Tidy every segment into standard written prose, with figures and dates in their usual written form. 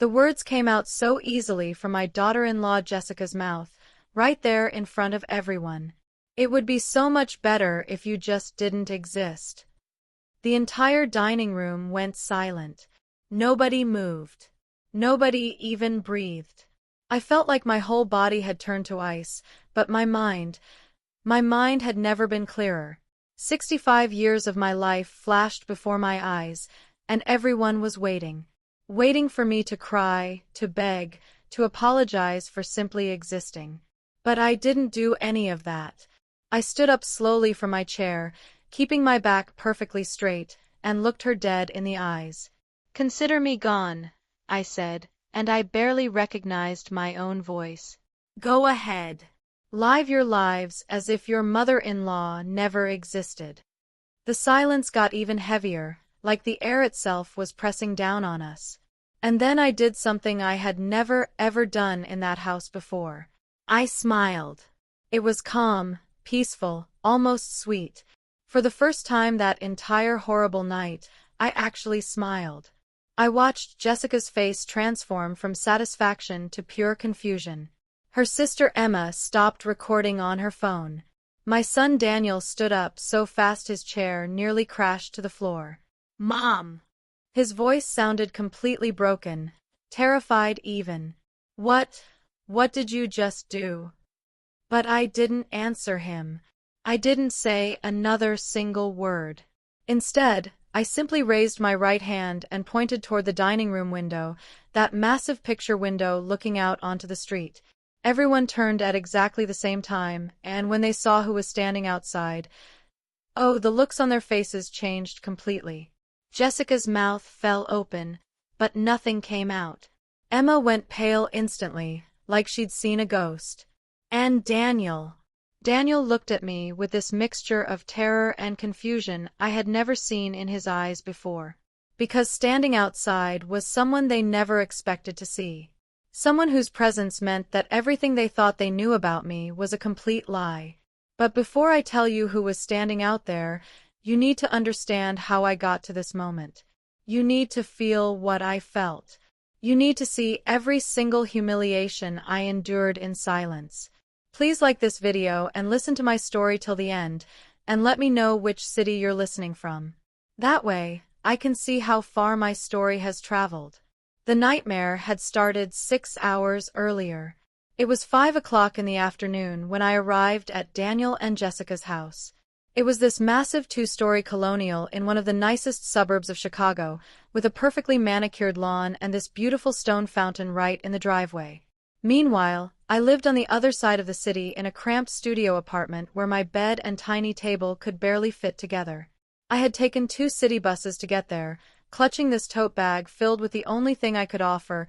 The words came out so easily from my daughter-in-law Jessica's mouth, right there in front of everyone. It would be so much better if you just didn't exist. The entire dining room went silent. Nobody moved. Nobody even breathed. I felt like my whole body had turned to ice, but my mind had never been clearer. 65 years of my life flashed before my eyes, and everyone was waiting. Waiting for me to cry, to beg, to apologize for simply existing. But I didn't do any of that. I stood up slowly from my chair, keeping my back perfectly straight, and looked her dead in the eyes. "Consider me gone," I said, and I barely recognized my own voice. "Go ahead. Live your lives as if your mother-in-law never existed." The silence got even heavier, like the air itself was pressing down on us. And then I did something I had never ever done in that house before. I smiled. It was calm, peaceful, almost sweet. For the first time that entire horrible night, I actually smiled. I watched Jessica's face transform from satisfaction to pure confusion. Her sister Emma stopped recording on her phone. My son Daniel stood up so fast his chair nearly crashed to the floor. "Mom!" His voice sounded completely broken, terrified even. What did you just do?" But I didn't answer him. I didn't say another single word. Instead, I simply raised my right hand and pointed toward the dining room window, that massive picture window looking out onto the street. Everyone turned at exactly the same time, and when they saw who was standing outside, oh, the looks on their faces changed completely. Jessica's mouth fell open, but nothing came out. Emma went pale instantly, like she'd seen a ghost. And Daniel looked at me with this mixture of terror and confusion I had never seen in his eyes before. Because standing outside was someone they never expected to see. Someone whose presence meant that everything they thought they knew about me was a complete lie. But before I tell you who was standing out there, you need to understand how I got to this moment. You need to feel what I felt. You need to see every single humiliation I endured in silence. Please like this video and listen to my story till the end, and let me know which city you're listening from. That way, I can see how far my story has traveled. The nightmare had started 6 hours earlier. It was 5 o'clock in the afternoon when I arrived at Daniel and Jessica's house. It was this massive 2-story colonial in one of the nicest suburbs of Chicago, with a perfectly manicured lawn and this beautiful stone fountain right in the driveway. Meanwhile, I lived on the other side of the city in a cramped studio apartment where my bed and tiny table could barely fit together. I had taken 2 city buses to get there, clutching this tote bag filled with the only thing I could offer,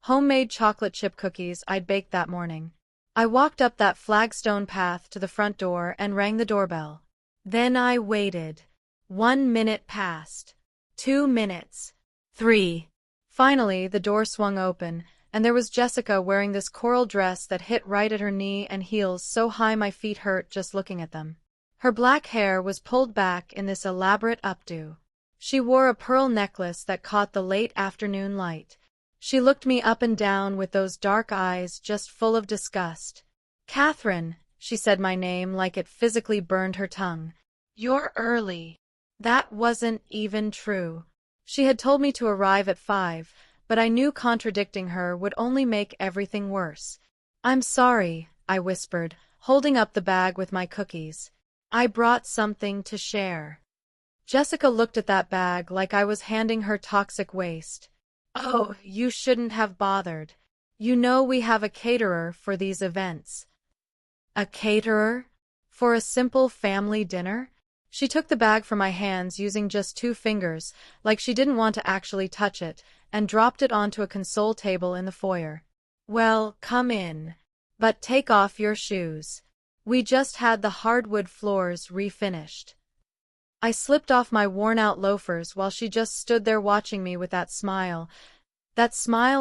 homemade chocolate chip cookies I'd baked that morning. I walked up that flagstone path to the front door and rang the doorbell. Then I waited. 1 minute passed. 2 minutes. 3. Finally, the door swung open, and there was Jessica wearing this coral dress that hit right at her knee and heels so high my feet hurt just looking at them. Her black hair was pulled back in this elaborate updo. She wore a pearl necklace that caught the late afternoon light. She looked me up and down with those dark eyes just full of disgust. "Catherine," she said my name like it physically burned her tongue. "You're early." That wasn't even true. She had told me to arrive at 5, but I knew contradicting her would only make everything worse. "I'm sorry," I whispered, holding up the bag with my cookies. "I brought something to share." Jessica looked at that bag like I was handing her toxic waste. "Oh, you shouldn't have bothered. You know we have a caterer for these events." "A caterer? For a simple family dinner?" She took the bag from my hands using just 2 fingers, like she didn't want to actually touch it, and dropped it onto a console table in the foyer. "Well, come in. But take off your shoes. We just had the hardwood floors refinished." I slipped off my worn-out loafers while she just stood there watching me with that smile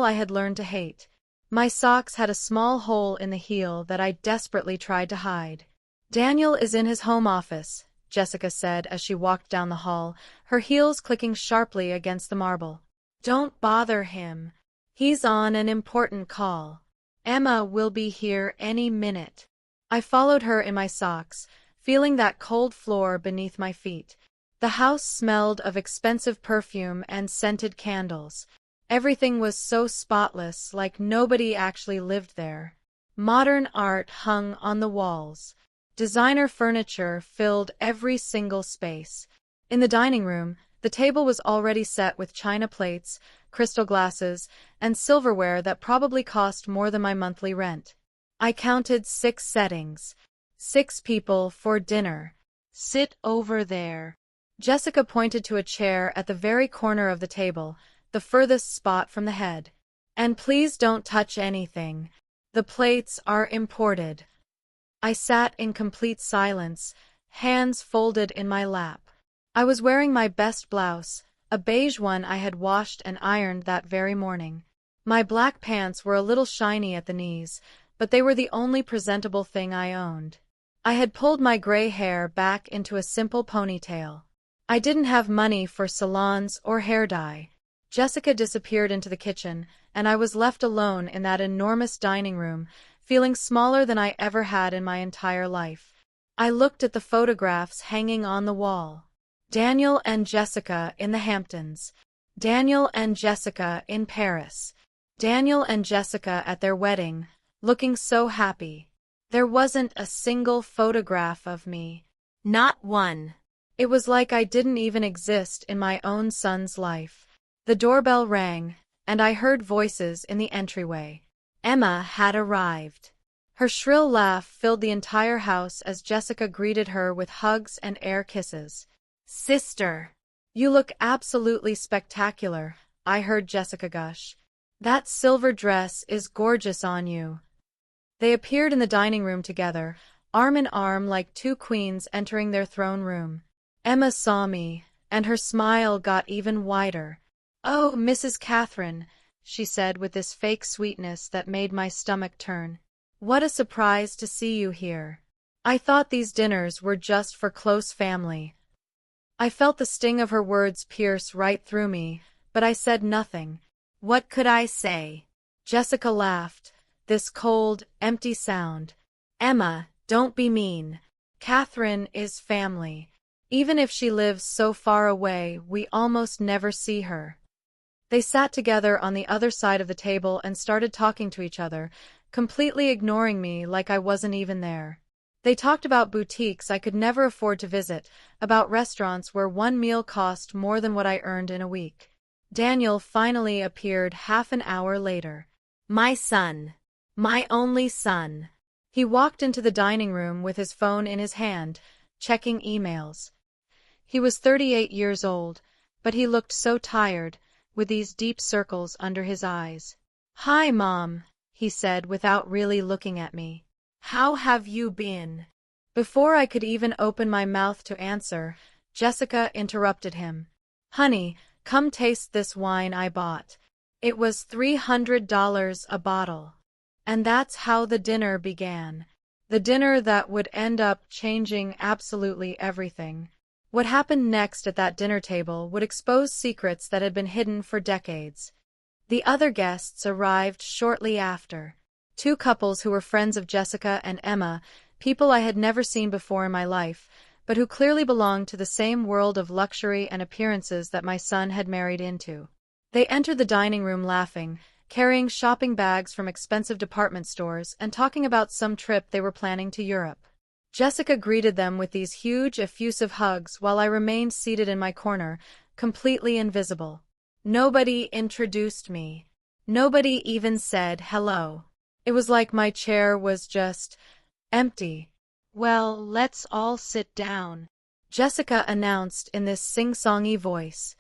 I had learned to hate. My socks had a small hole in the heel that I desperately tried to hide. "Daniel is in his home office," Jessica said as she walked down the hall, her heels clicking sharply against the marble. "Don't bother him. He's on an important call. Emma will be here any minute. I followed her in my socks, feeling that cold floor beneath my feet. The house smelled of expensive perfume and scented candles. Everything was so spotless, like nobody actually lived there. Modern art hung on the walls. Designer furniture filled every single space. In the dining room, the table was already set with china plates, crystal glasses, and silverware that probably cost more than my monthly rent. I counted 6 settings. 6 people for dinner. Sit over there. Jessica pointed to a chair at the very corner of the table, the furthest spot from the head. And please don't touch anything. The plates are imported. I sat in complete silence, hands folded in my lap. I was wearing my best blouse, a beige one I had washed and ironed that very morning. My black pants were a little shiny at the knees, but they were the only presentable thing I owned. I had pulled my gray hair back into a simple ponytail. I didn't have money for salons or hair dye. Jessica disappeared into the kitchen, and I was left alone in that enormous dining room, feeling smaller than I ever had in my entire life. I looked at the photographs hanging on the wall. Daniel and Jessica in the Hamptons. Daniel and Jessica in Paris. Daniel and Jessica at their wedding, looking so happy. There wasn't a single photograph of me. Not one. It was like I didn't even exist in my own son's life. The doorbell rang, and I heard voices in the entryway. Emma had arrived. Her shrill laugh filled the entire house as Jessica greeted her with hugs and air kisses. Sister, you look absolutely spectacular, I heard Jessica gush. That silver dress is gorgeous on you. They appeared in the dining room together, arm in arm like 2 queens entering their throne room. Emma saw me, and her smile got even wider. Oh, Mrs. Catherine, she said with this fake sweetness that made my stomach turn. What a surprise to see you here. I thought these dinners were just for close family. I felt the sting of her words pierce right through me, but I said nothing. What could I say? Jessica laughed, this cold, empty sound. Emma, don't be mean. Catherine is family. Even if she lives so far away, we almost never see her. They sat together on the other side of the table and started talking to each other, completely ignoring me like I wasn't even there. They talked about boutiques I could never afford to visit, about restaurants where one meal cost more than what I earned in a week. Daniel finally appeared half an hour later. My son. My only son. He walked into the dining room with his phone in his hand, checking emails. He was 38 years old, but he looked so tired, with these deep circles under his eyes. Hi, Mom, he said without really looking at me. How have you been? Before I could even open my mouth to answer, Jessica interrupted him. Honey, come taste this wine I bought. It was $300 a bottle. And that's how the dinner began. The dinner that would end up changing absolutely everything. What happened next at that dinner table would expose secrets that had been hidden for decades. The other guests arrived shortly after. 2 couples who were friends of Jessica and Emma, people I had never seen before in my life, but who clearly belonged to the same world of luxury and appearances that my son had married into. They entered the dining room laughing, carrying shopping bags from expensive department stores and talking about some trip they were planning to Europe. Jessica greeted them with these huge, effusive hugs while I remained seated in my corner, completely invisible. Nobody introduced me. Nobody even said hello. It was like my chair was just empty. Well, let's all sit down, Jessica announced in this sing-songy voice.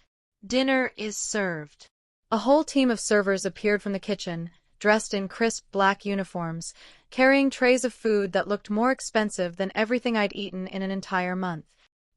Dinner is served. A whole team of servers appeared from the kitchen, dressed in crisp black uniforms, carrying trays of food that looked more expensive than everything I'd eaten in an entire month.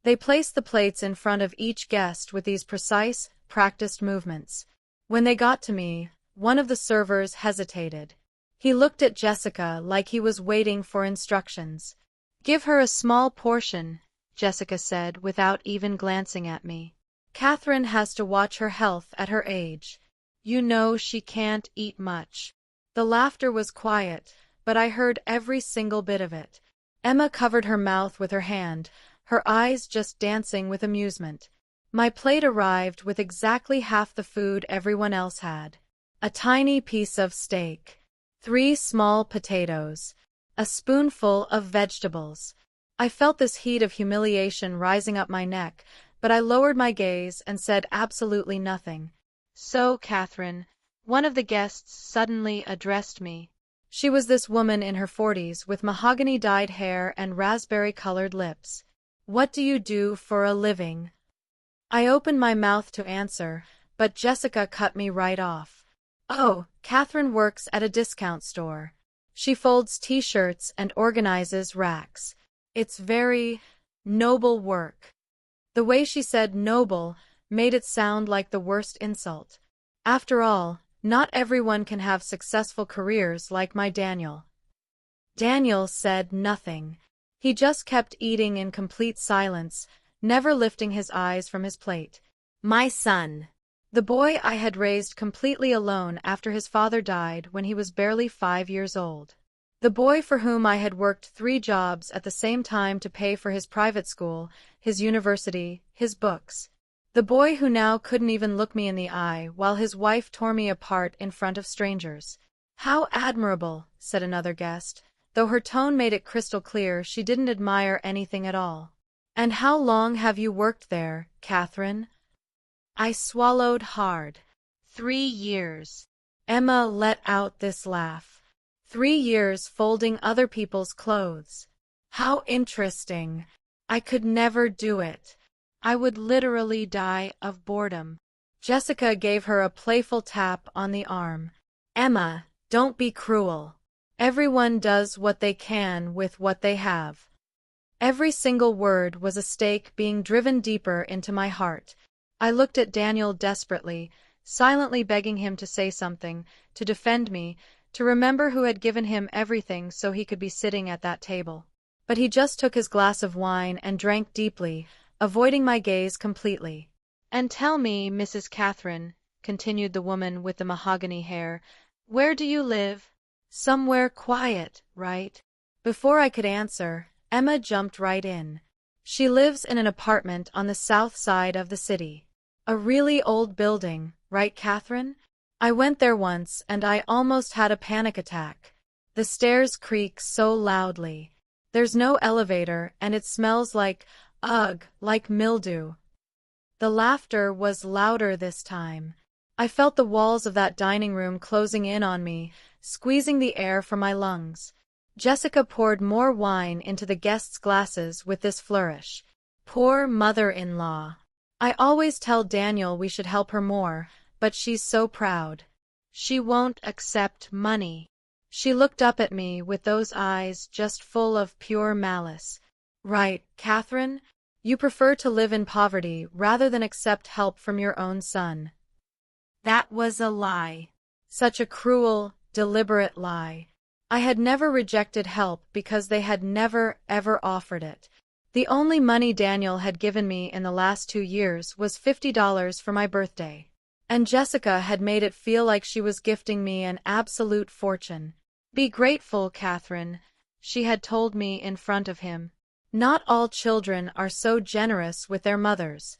They placed the plates in front of each guest with these precise, practiced movements. When they got to me, one of the servers hesitated. He looked at Jessica like he was waiting for instructions. Give her a small portion, Jessica said without even glancing at me. Catherine has to watch her health at her age. You know she can't eat much. The laughter was quiet, but I heard every single bit of it. Emma covered her mouth with her hand, her eyes just dancing with amusement. My plate arrived with exactly half the food everyone else had. A tiny piece of steak, 3 small potatoes, a spoonful of vegetables. I felt this heat of humiliation rising up my neck, but I lowered my gaze and said absolutely nothing. So, Catherine, one of the guests suddenly addressed me. She was this woman in her 40s with mahogany-dyed hair and raspberry-colored lips. What do you do for a living? I opened my mouth to answer, but Jessica cut me right off. Oh, Catherine works at a discount store. She folds t-shirts and organizes racks. It's very noble work. The way she said noble made it sound like the worst insult. After all, not everyone can have successful careers like my Daniel. Daniel said nothing. He just kept eating in complete silence, never lifting his eyes from his plate. My son. The boy I had raised completely alone after his father died when he was barely 5 years old. The boy for whom I had worked 3 jobs at the same time to pay for his private school, his university, his books. The boy who now couldn't even look me in the eye while his wife tore me apart in front of strangers. How admirable, said another guest, though her tone made it crystal clear she didn't admire anything at all. And how long have you worked there, Catherine? I swallowed hard. 3 years. Emma let out this laugh. 3 years folding other people's clothes. How interesting. I could never do it. I would literally die of boredom. Jessica gave her a playful tap on the arm. Emma, don't be cruel. Everyone does what they can with what they have. Every single word was a stake being driven deeper into my heart. I looked at Daniel desperately, silently begging him to say something, to defend me, to remember who had given him everything so he could be sitting at that table. But he just took his glass of wine and drank deeply, avoiding my gaze completely. And tell me, Mrs. Catherine, continued the woman with the mahogany hair, where do you live? Somewhere quiet, right? Before I could answer, Emma jumped right in. She lives in an apartment on the south side of the city. A really old building, right, Catherine? I went there once and I almost had a panic attack. The stairs creak so loudly. There's no elevator and it smells like, ugh, like mildew. The laughter was louder this time. I felt the walls of that dining room closing in on me, squeezing the air from my lungs. Jessica poured more wine into the guests' glasses with this flourish. Poor mother-in-law. I always tell Daniel we should help her more, but she's so proud. She won't accept money. She looked up at me with those eyes just full of pure malice. Right, Catherine? You prefer to live in poverty rather than accept help from your own son. That was a lie. Such a cruel, deliberate lie. I had never rejected help because they had never, ever offered it. The only money Daniel had given me in the last 2 years was $50 for my birthday. And Jessica had made it feel like she was gifting me an absolute fortune. Be grateful, Catherine, she had told me in front of him. Not all children are so generous with their mothers.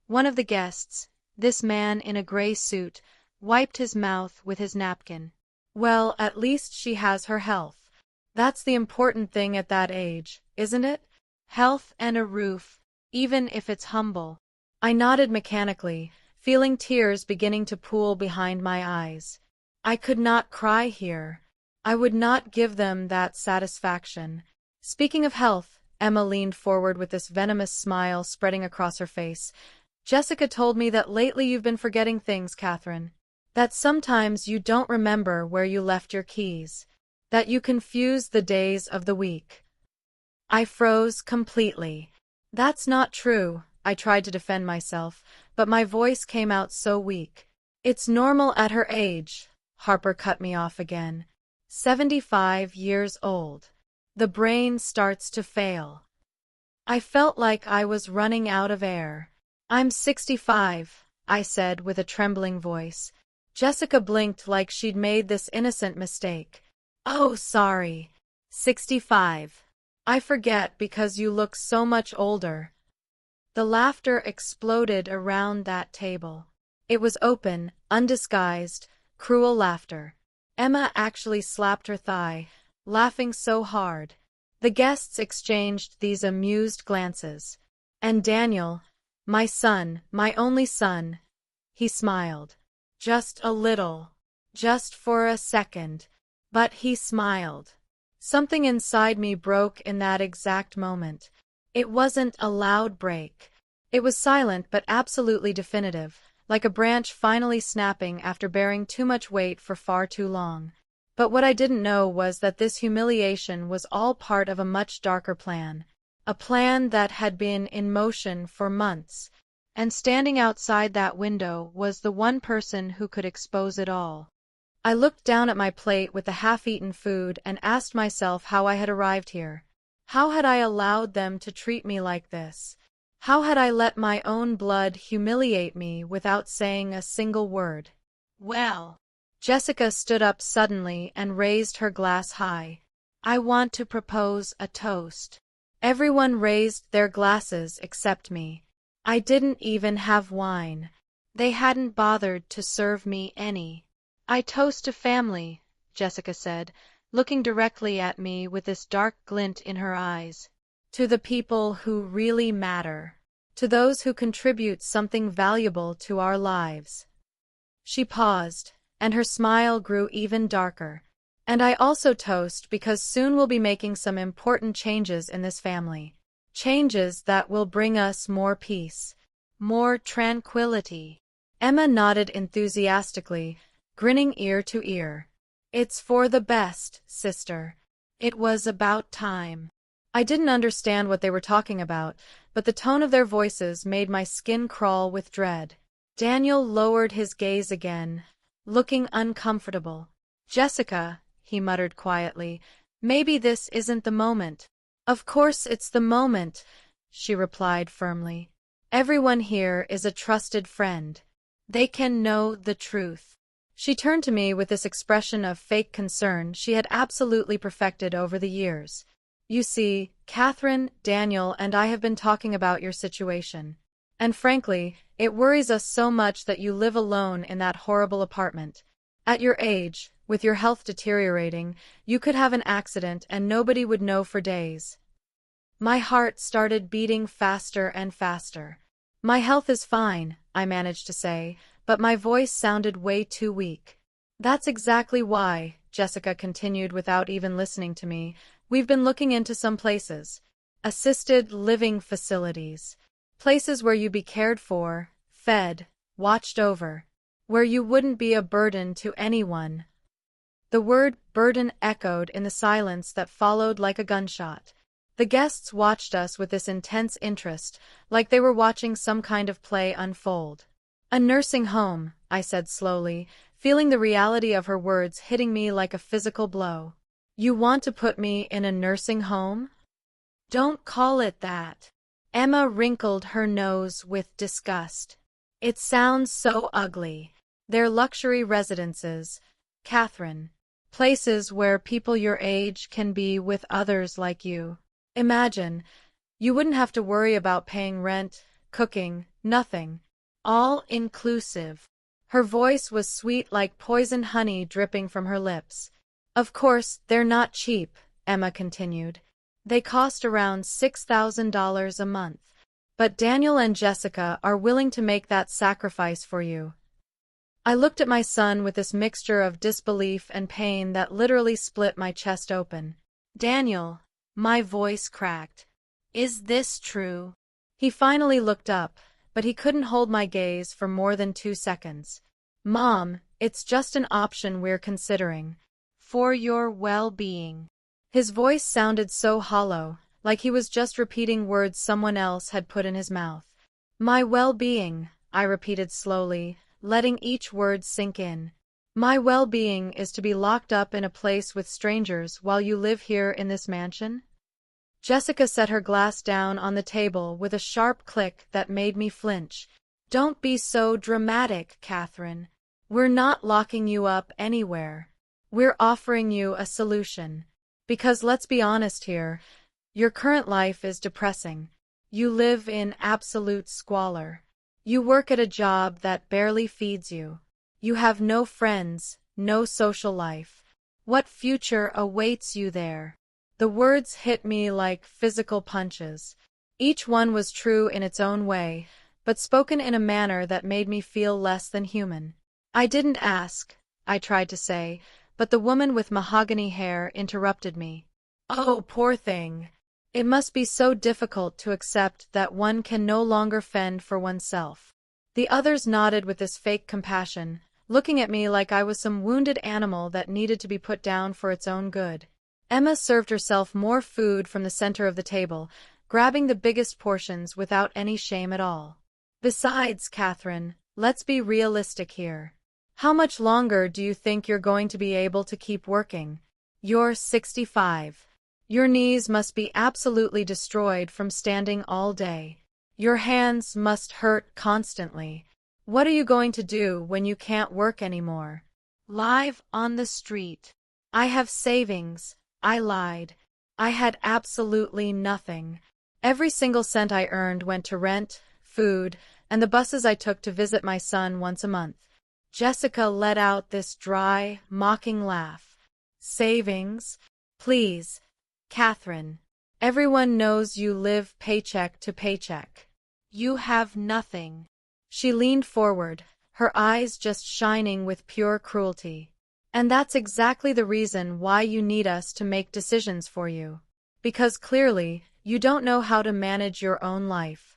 One of the guests, this man in a gray suit, wiped his mouth with his napkin. Well, at least she has her health. That's the important thing at that age, isn't it? Health and a roof, even if it's humble. I nodded mechanically, feeling tears beginning to pool behind my eyes. I could not cry here. I would not give them that satisfaction. Speaking of health, Emma leaned forward with this venomous smile spreading across her face. Jessica told me that lately you've been forgetting things, Catherine. That sometimes you don't remember where you left your keys. That you confuse the days of the week. I froze completely. That's not true, I tried to defend myself, but my voice came out so weak. It's normal at her age, Harper cut me off again. 75 years old. The brain starts to fail. I felt like I was running out of air. I'm 65, I said with a trembling voice. Jessica blinked like she'd made this innocent mistake. Oh, sorry. 65. I forget because you look so much older. The laughter exploded around that table. It was open, undisguised, cruel laughter. Emma actually slapped her thigh, laughing so hard. The guests exchanged these amused glances. And Daniel, my son, my only son, he smiled. Just a little. Just for a second. But he smiled. Something inside me broke in that exact moment. It wasn't a loud break. It was silent but absolutely definitive, like a branch finally snapping after bearing too much weight for far too long. But what I didn't know was that this humiliation was all part of a much darker plan. A plan that had been in motion for months. And standing outside that window was the one person who could expose it all. I looked down at my plate with the half-eaten food and asked myself how I had arrived here. How had I allowed them to treat me like this? How had I let my own blood humiliate me without saying a single word? Well, Jessica stood up suddenly and raised her glass high. I want to propose a toast. Everyone raised their glasses except me. I didn't even have wine. They hadn't bothered to serve me any. I toast to family, Jessica said, looking directly at me with this dark glint in her eyes. To the people who really matter. To those who contribute something valuable to our lives. She paused, and her smile grew even darker. And I also toast because soon we'll be making some important changes in this family. Changes that will bring us more peace. More tranquility. Emma nodded enthusiastically, grinning ear to ear. It's for the best, sister. It was about time. I didn't understand what they were talking about, but the tone of their voices made my skin crawl with dread. Daniel lowered his gaze again, looking uncomfortable. Jessica, he muttered quietly, maybe this isn't the moment. Of course it's the moment, she replied firmly. Everyone here is a trusted friend. They can know the truth. She turned to me with this expression of fake concern she had absolutely perfected over the years. You see, Catherine, Daniel, and I have been talking about your situation. And frankly, it worries us so much that you live alone in that horrible apartment. At your age, with your health deteriorating, you could have an accident and nobody would know for days. My heart started beating faster and faster. My health is fine, I managed to say, but my voice sounded way too weak. That's exactly why, Jessica continued without even listening to me, we've been looking into some places. Assisted living facilities. Places where you'd be cared for, fed, watched over. Where you wouldn't be a burden to anyone. The word burden echoed in the silence that followed like a gunshot. The guests watched us with this intense interest, like they were watching some kind of play unfold. A nursing home, I said slowly, feeling the reality of her words hitting me like a physical blow. You want to put me in a nursing home? Don't call it that. Emma wrinkled her nose with disgust. It sounds so ugly. They're luxury residences, Catherine. Places where people your age can be with others like you. Imagine, you wouldn't have to worry about paying rent, cooking, nothing. All inclusive. Her voice was sweet like poisoned honey dripping from her lips. Of course, they're not cheap, Emma continued. They cost around $6,000 a month. But Daniel and Jessica are willing to make that sacrifice for you. I looked at my son with this mixture of disbelief and pain that literally split my chest open. Daniel, my voice cracked. Is this true? He finally looked up, but he couldn't hold my gaze for more than 2 seconds. Mom, it's just an option we're considering. For your well-being. His voice sounded so hollow, like he was just repeating words someone else had put in his mouth. My well-being, I repeated slowly, letting each word sink in. My well-being is to be locked up in a place with strangers while you live here in this mansion? Jessica set her glass down on the table with a sharp click that made me flinch. Don't be so dramatic, Catherine. We're not locking you up anywhere. We're offering you a solution. Because let's be honest here, your current life is depressing. You live in absolute squalor. You work at a job that barely feeds you. You have no friends, no social life. What future awaits you there? The words hit me like physical punches. Each one was true in its own way, but spoken in a manner that made me feel less than human. I didn't ask, I tried to say, but the woman with mahogany hair interrupted me. Oh, poor thing. It must be so difficult to accept that one can no longer fend for oneself. The others nodded with this fake compassion, looking at me like I was some wounded animal that needed to be put down for its own good. Emma served herself more food from the center of the table, grabbing the biggest portions without any shame at all. Besides, Catherine, let's be realistic here. How much longer do you think you're going to be able to keep working? You're 65. Your knees must be absolutely destroyed from standing all day. Your hands must hurt constantly. What are you going to do when you can't work anymore? Live on the street. I have savings. I lied. I had absolutely nothing. Every single cent I earned went to rent, food, and the buses I took to visit my son once a month. Jessica let out this dry, mocking laugh. Savings? Please, Catherine. Everyone knows you live paycheck to paycheck. You have nothing. She leaned forward, her eyes just shining with pure cruelty. And that's exactly the reason why you need us to make decisions for you. Because clearly, you don't know how to manage your own life.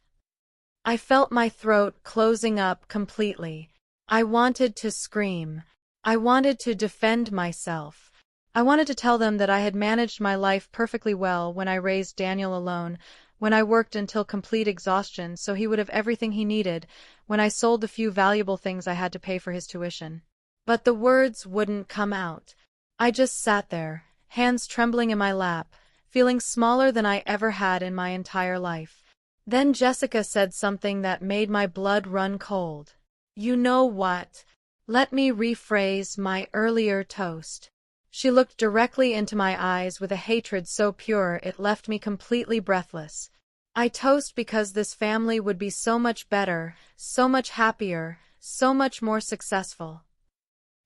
I felt my throat closing up completely. I wanted to scream. I wanted to defend myself. I wanted to tell them that I had managed my life perfectly well when I raised Daniel alone, when I worked until complete exhaustion so he would have everything he needed, when I sold the few valuable things I had to pay for his tuition. But the words wouldn't come out. I just sat there, hands trembling in my lap, feeling smaller than I ever had in my entire life. Then Jessica said something that made my blood run cold. You know what? Let me rephrase my earlier toast. She looked directly into my eyes with a hatred so pure it left me completely breathless. I toast because this family would be so much better, so much happier, so much more successful.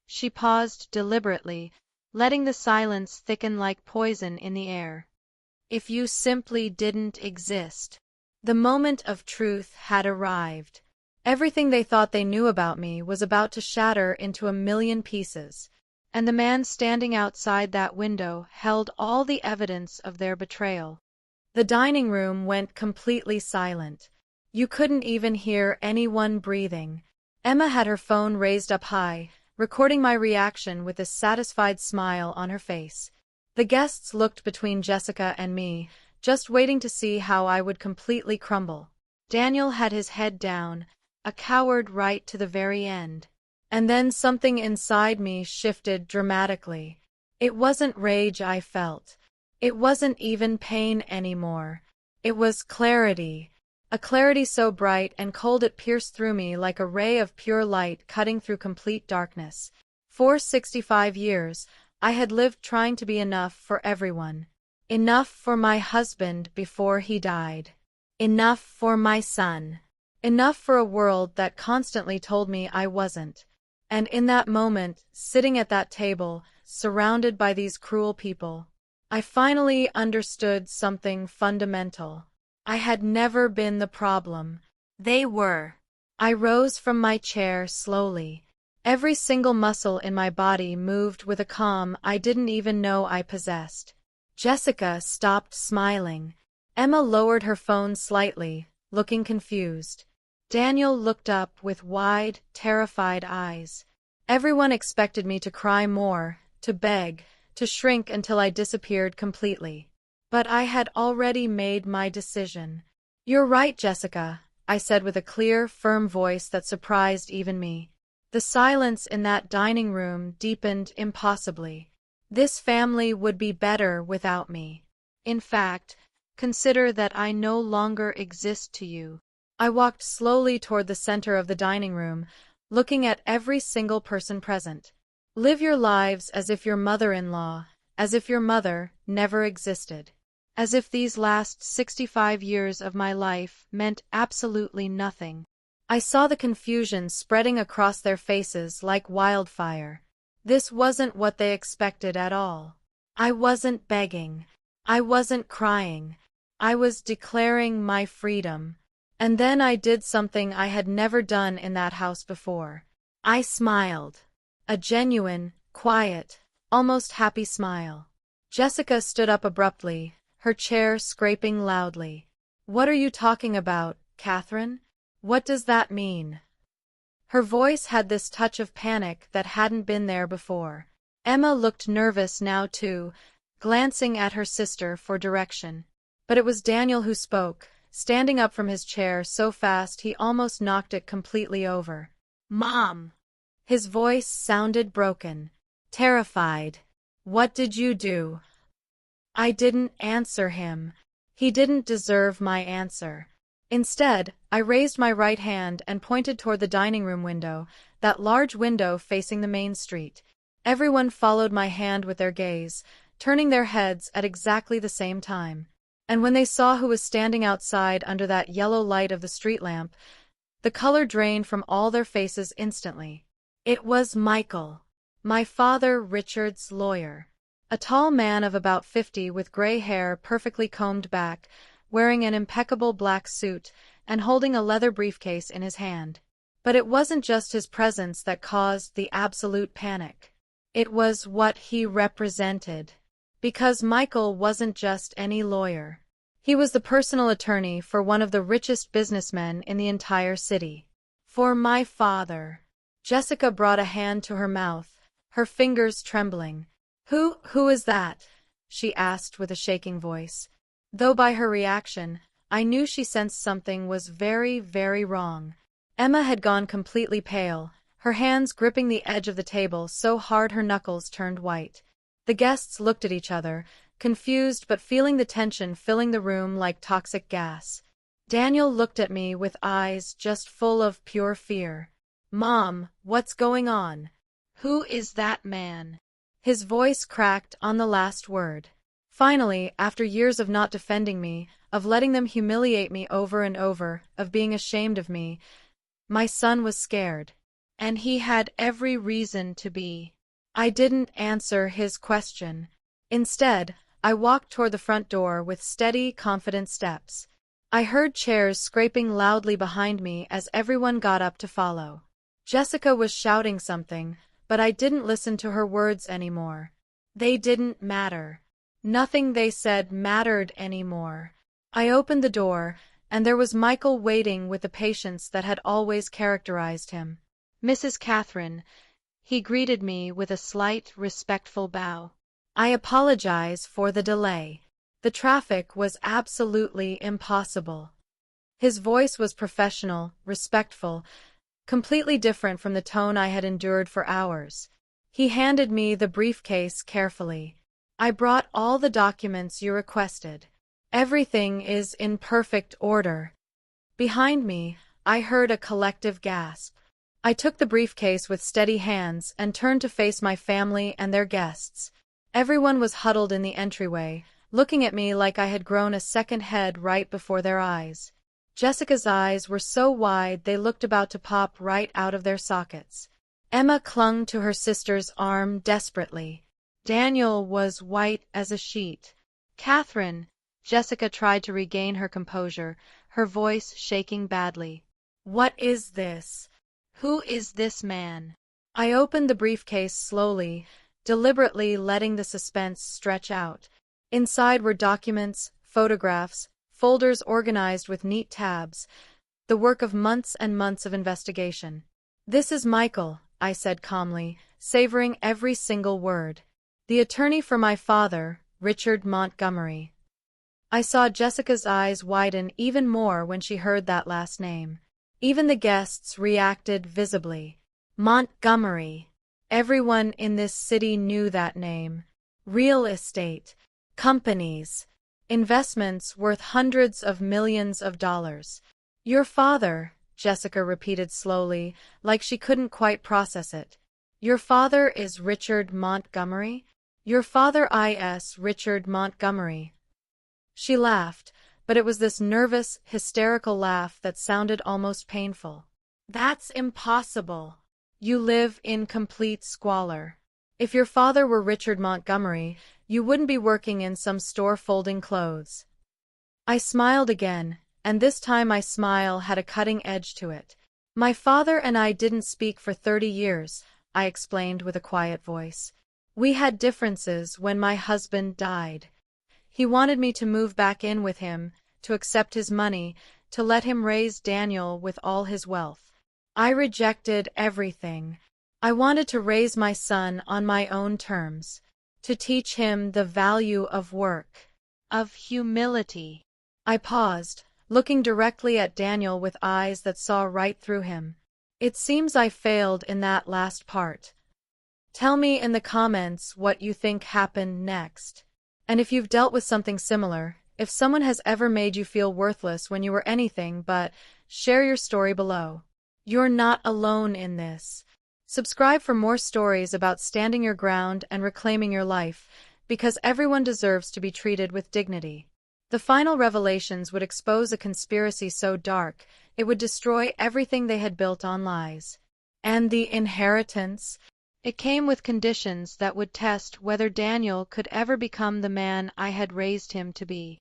She paused deliberately, letting the silence thicken like poison in the air. If you simply didn't exist. The moment of truth had arrived. Everything they thought they knew about me was about to shatter into a million pieces, and the man standing outside that window held all the evidence of their betrayal. The dining room went completely silent. You couldn't even hear anyone breathing. Emma had her phone raised up high, recording my reaction with a satisfied smile on her face. The guests looked between Jessica and me, just waiting to see how I would completely crumble. Daniel had his head down, a coward right to the very end. And then something inside me shifted dramatically. It wasn't rage I felt. It wasn't even pain anymore. It was clarity. A clarity so bright and cold it pierced through me like a ray of pure light cutting through complete darkness. For 65 years, I had lived trying to be enough for everyone. Enough for my husband before he died. Enough for my son. Enough for a world that constantly told me I wasn't. And in that moment, sitting at that table, surrounded by these cruel people, I finally understood something fundamental. I had never been the problem. They were. I rose from my chair slowly. Every single muscle in my body moved with a calm I didn't even know I possessed. Jessica stopped smiling. Emma lowered her phone slightly, looking confused. Daniel looked up with wide, terrified eyes. Everyone expected me to cry more, to beg, to shrink until I disappeared completely. But I had already made my decision. You're right, Jessica, I said with a clear, firm voice that surprised even me. The silence in that dining room deepened impossibly. This family would be better without me. In fact, consider that I no longer exist to you. I walked slowly toward the center of the dining room, looking at every single person present. Live your lives as if your mother-in-law, as if your mother never existed. As if these last 65 years of my life meant absolutely nothing. I saw the confusion spreading across their faces like wildfire. This wasn't what they expected at all. I wasn't begging. I wasn't crying. I was declaring my freedom. And then I did something I had never done in that house before. I smiled. A genuine, quiet, almost happy smile. Jessica stood up abruptly, her chair scraping loudly. "What are you talking about, Catherine? What does that mean?" Her voice had this touch of panic that hadn't been there before. Emma looked nervous now too, glancing at her sister for direction. But it was Daniel who spoke, standing up from his chair so fast he almost knocked it completely over. "Mom!" His voice sounded broken, terrified. "What did you do?" I didn't answer him. He didn't deserve my answer. Instead, I raised my right hand and pointed toward the dining room window, that large window facing the main street. Everyone followed my hand with their gaze, turning their heads at exactly the same time. And when they saw who was standing outside under that yellow light of the street lamp, the color drained from all their faces instantly. It was Michael, my father Richard's lawyer. A tall man of about 50 with gray hair perfectly combed back, wearing an impeccable black suit, and holding a leather briefcase in his hand. But it wasn't just his presence that caused the absolute panic. It was what he represented. Because Michael wasn't just any lawyer. He was the personal attorney for one of the richest businessmen in the entire city. For my father. Jessica brought a hand to her mouth, her fingers trembling. Who is that?" she asked with a shaking voice. Though by her reaction, I knew she sensed something was very, very wrong. Emma had gone completely pale, her hands gripping the edge of the table so hard her knuckles turned white. The guests looked at each other, confused but feeling the tension filling the room like toxic gas. Daniel looked at me with eyes just full of pure fear. "Mom, what's going on? Who is that man?" His voice cracked on the last word. Finally, after years of not defending me, of letting them humiliate me over and over, of being ashamed of me, my son was scared. And he had every reason to be. I didn't answer his question. Instead, I walked toward the front door with steady, confident steps. I heard chairs scraping loudly behind me as everyone got up to follow. Jessica was shouting something, but I didn't listen to her words anymore. They didn't matter. Nothing they said mattered anymore. I opened the door, and there was Michael waiting with the patience that had always characterized him. "Mrs. Catherine," he greeted me with a slight, respectful bow. "I apologize for the delay. The traffic was absolutely impossible." His voice was professional, respectful, completely different from the tone I had endured for hours. He handed me the briefcase carefully. "I brought all the documents you requested. Everything is in perfect order." Behind me, I heard a collective gasp. I took the briefcase with steady hands and turned to face my family and their guests. Everyone was huddled in the entryway, looking at me like I had grown a second head right before their eyes. Jessica's eyes were so wide they looked about to pop right out of their sockets. Emma clung to her sister's arm desperately. Daniel was white as a sheet. "Catherine," Jessica tried to regain her composure, her voice shaking badly. "What is this? Who is this man?" I opened the briefcase slowly, deliberately letting the suspense stretch out. Inside were documents, photographs, folders organized with neat tabs, the work of months and months of investigation. "This is Michael," I said calmly, savoring every single word. "The attorney for my father, Richard Montgomery." I saw Jessica's eyes widen even more when she heard that last name. Even the guests reacted visibly. Montgomery. Everyone in this city knew that name. Real estate, companies, investments worth hundreds of millions of dollars. "Your father," Jessica repeated slowly, like she couldn't quite process it. Your father is Richard Montgomery? Your father is Richard Montgomery. She laughed, but it was this nervous, hysterical laugh that sounded almost painful. That's impossible. You live in complete squalor. If your father were Richard Montgomery, you wouldn't be working in some store folding clothes. I smiled again, and this time my smile had a cutting edge to it. My father and I didn't speak for 30 years, I explained with a quiet voice. We had differences when my husband died. He wanted me to move back in with him, to accept his money, to let him raise Daniel with all his wealth. I rejected everything. I wanted to raise my son on my own terms, to teach him the value of work, of humility. I paused, looking directly at Daniel with eyes that saw right through him. It seems I failed in that last part. Tell me in the comments what you think happened next. And if you've dealt with something similar, if someone has ever made you feel worthless when you were anything but, share your story below. You're not alone in this. Subscribe for more stories about standing your ground and reclaiming your life, because everyone deserves to be treated with dignity. The final revelations would expose a conspiracy so dark, it would destroy everything they had built on lies. And the inheritance? It came with conditions that would test whether Daniel could ever become the man I had raised him to be.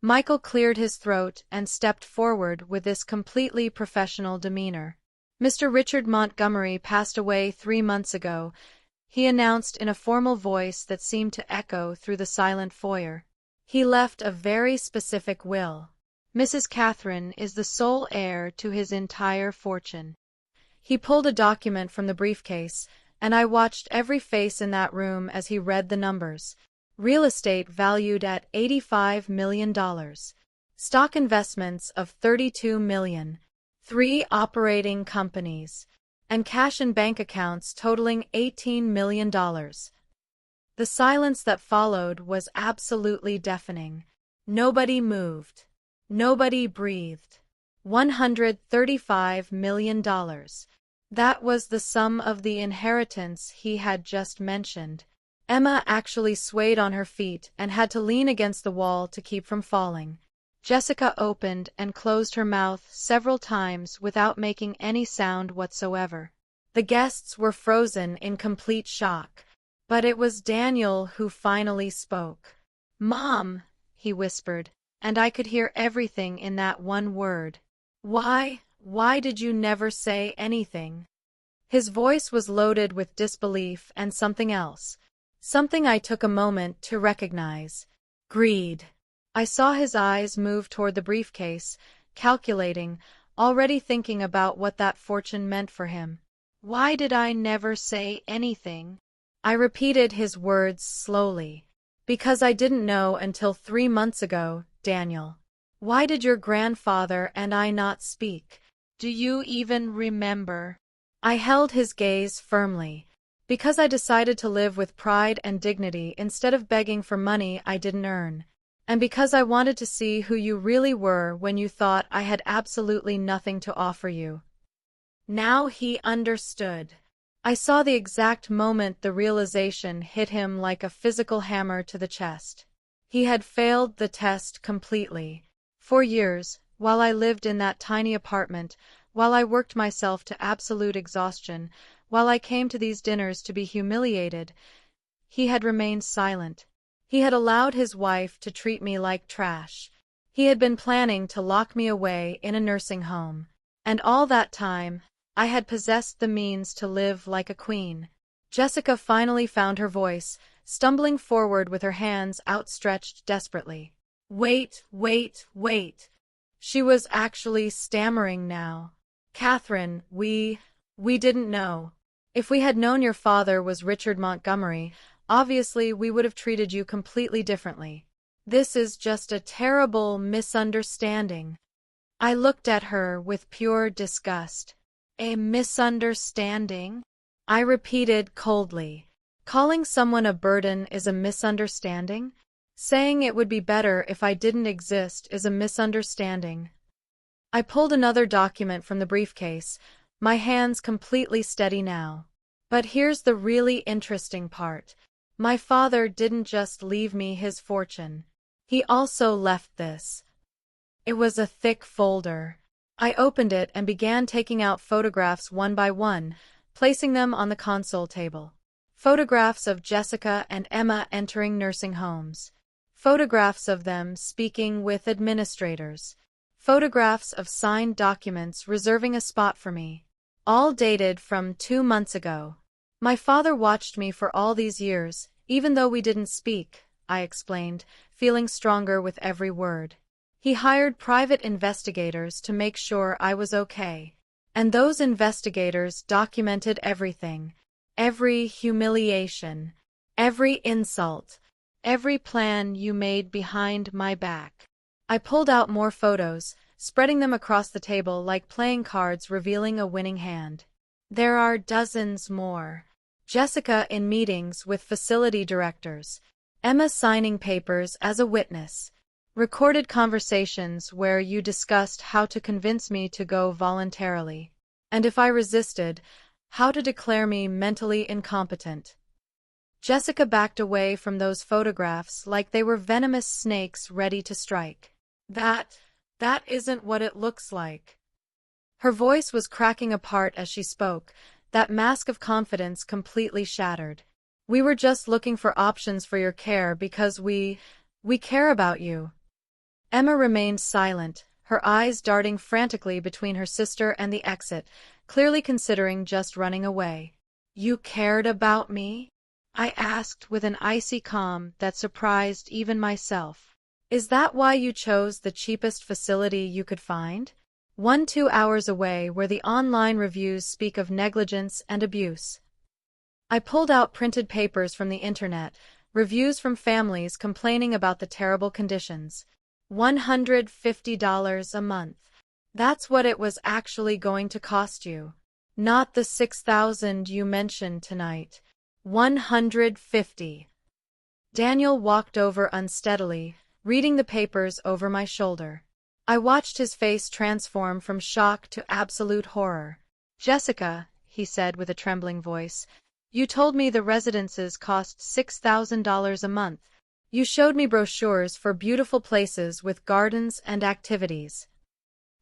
Michael cleared his throat and stepped forward with this completely professional demeanor. Mr. Richard Montgomery passed away 3 months ago, he announced in a formal voice that seemed to echo through the silent foyer. He left a very specific will. Mrs. Catherine is the sole heir to his entire fortune. He pulled a document from the briefcase, and I watched every face in that room as he read the numbers. Real estate valued at $85 million. Stock investments of $32 million. 3 operating companies. And cash in bank accounts totaling $18 million. The silence that followed was absolutely deafening. Nobody moved. Nobody breathed. $135 million. That was the sum of the inheritance he had just mentioned. Emma actually swayed on her feet and had to lean against the wall to keep from falling. Jessica opened and closed her mouth several times without making any sound whatsoever. The guests were frozen in complete shock. But it was Daniel who finally spoke. "Mom," he whispered, and I could hear everything in that one word. Why did you never say anything?" His voice was loaded with disbelief and something else. Something I took a moment to recognize. Greed. I saw his eyes move toward the briefcase, calculating, already thinking about what that fortune meant for him. Why did I never say anything? I repeated his words slowly. Because I didn't know until 3 months ago, Daniel. Why did your grandfather and I not speak? Do you even remember? I held his gaze firmly. Because I decided to live with pride and dignity instead of begging for money I didn't earn. And because I wanted to see who you really were when you thought I had absolutely nothing to offer you. Now he understood. I saw the exact moment the realization hit him like a physical hammer to the chest. He had failed the test completely. For years, while I lived in that tiny apartment, while I worked myself to absolute exhaustion, while I came to these dinners to be humiliated, he had remained silent. He had allowed his wife to treat me like trash. He had been planning to lock me away in a nursing home. And all that time, I had possessed the means to live like a queen. Jessica finally found her voice, stumbling forward with her hands outstretched desperately. Wait. She was actually stammering now. Catherine, we didn't know. If we had known your father was Richard Montgomery, obviously we would have treated you completely differently. This is just a terrible misunderstanding. I looked at her with pure disgust. A misunderstanding? I repeated coldly. Calling someone a burden is a misunderstanding? Saying it would be better if I didn't exist is a misunderstanding. I pulled another document from the briefcase, my hands completely steady now. But here's the really interesting part. My father didn't just leave me his fortune. He also left this. It was a thick folder. I opened it and began taking out photographs one by one, placing them on the console table. Photographs of Jessica and Emma entering nursing homes. Photographs of them speaking with administrators. Photographs of signed documents reserving a spot for me. All dated from 2 months ago. My father watched me for all these years, even though we didn't speak, I explained, feeling stronger with every word. He hired private investigators to make sure I was okay. And those investigators documented everything. Every humiliation. Every insult. Every plan you made behind my back. I pulled out more photos, spreading them across the table like playing cards revealing a winning hand. There are dozens more. Jessica in meetings with facility directors. Emma signing papers as a witness. Recorded conversations where you discussed how to convince me to go voluntarily. And if I resisted, how to declare me mentally incompetent. Jessica backed away from those photographs like they were venomous snakes ready to strike. That isn't what it looks like. Her voice was cracking apart as she spoke, that mask of confidence completely shattered. We were just looking for options for your care because we care about you. Emma remained silent, her eyes darting frantically between her sister and the exit, clearly considering just running away. You cared about me? I asked with an icy calm that surprised even myself. Is that why you chose the cheapest facility you could find? 2 hours away where the online reviews speak of negligence and abuse. I pulled out printed papers from the internet, reviews from families complaining about the terrible conditions. $150 a month. That's what it was actually going to cost you. Not the $6,000 you mentioned tonight. $150. Daniel walked over unsteadily, reading the papers over my shoulder. I watched his face transform from shock to absolute horror. Jessica, he said with a trembling voice, you told me the residences cost $6,000 a month. You showed me brochures for beautiful places with gardens and activities.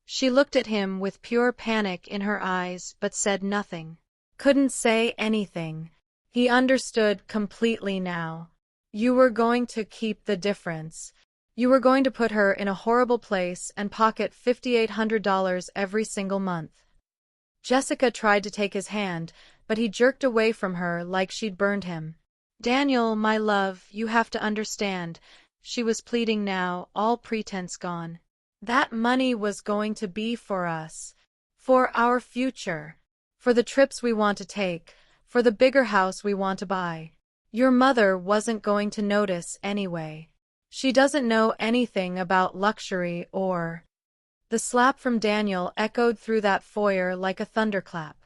She looked at him with pure panic in her eyes but said nothing. Couldn't say anything. He understood completely now. You were going to keep the difference. You were going to put her in a horrible place and pocket $5,800 every single month. Jessica tried to take his hand, but he jerked away from her like she'd burned him. Daniel, my love, you have to understand, she was pleading now, all pretense gone. That money was going to be for us. For our future. For the trips we want to take. For the bigger house we want to buy. Your mother wasn't going to notice anyway. She doesn't know anything about luxury or... The slap from Daniel echoed through that foyer like a thunderclap.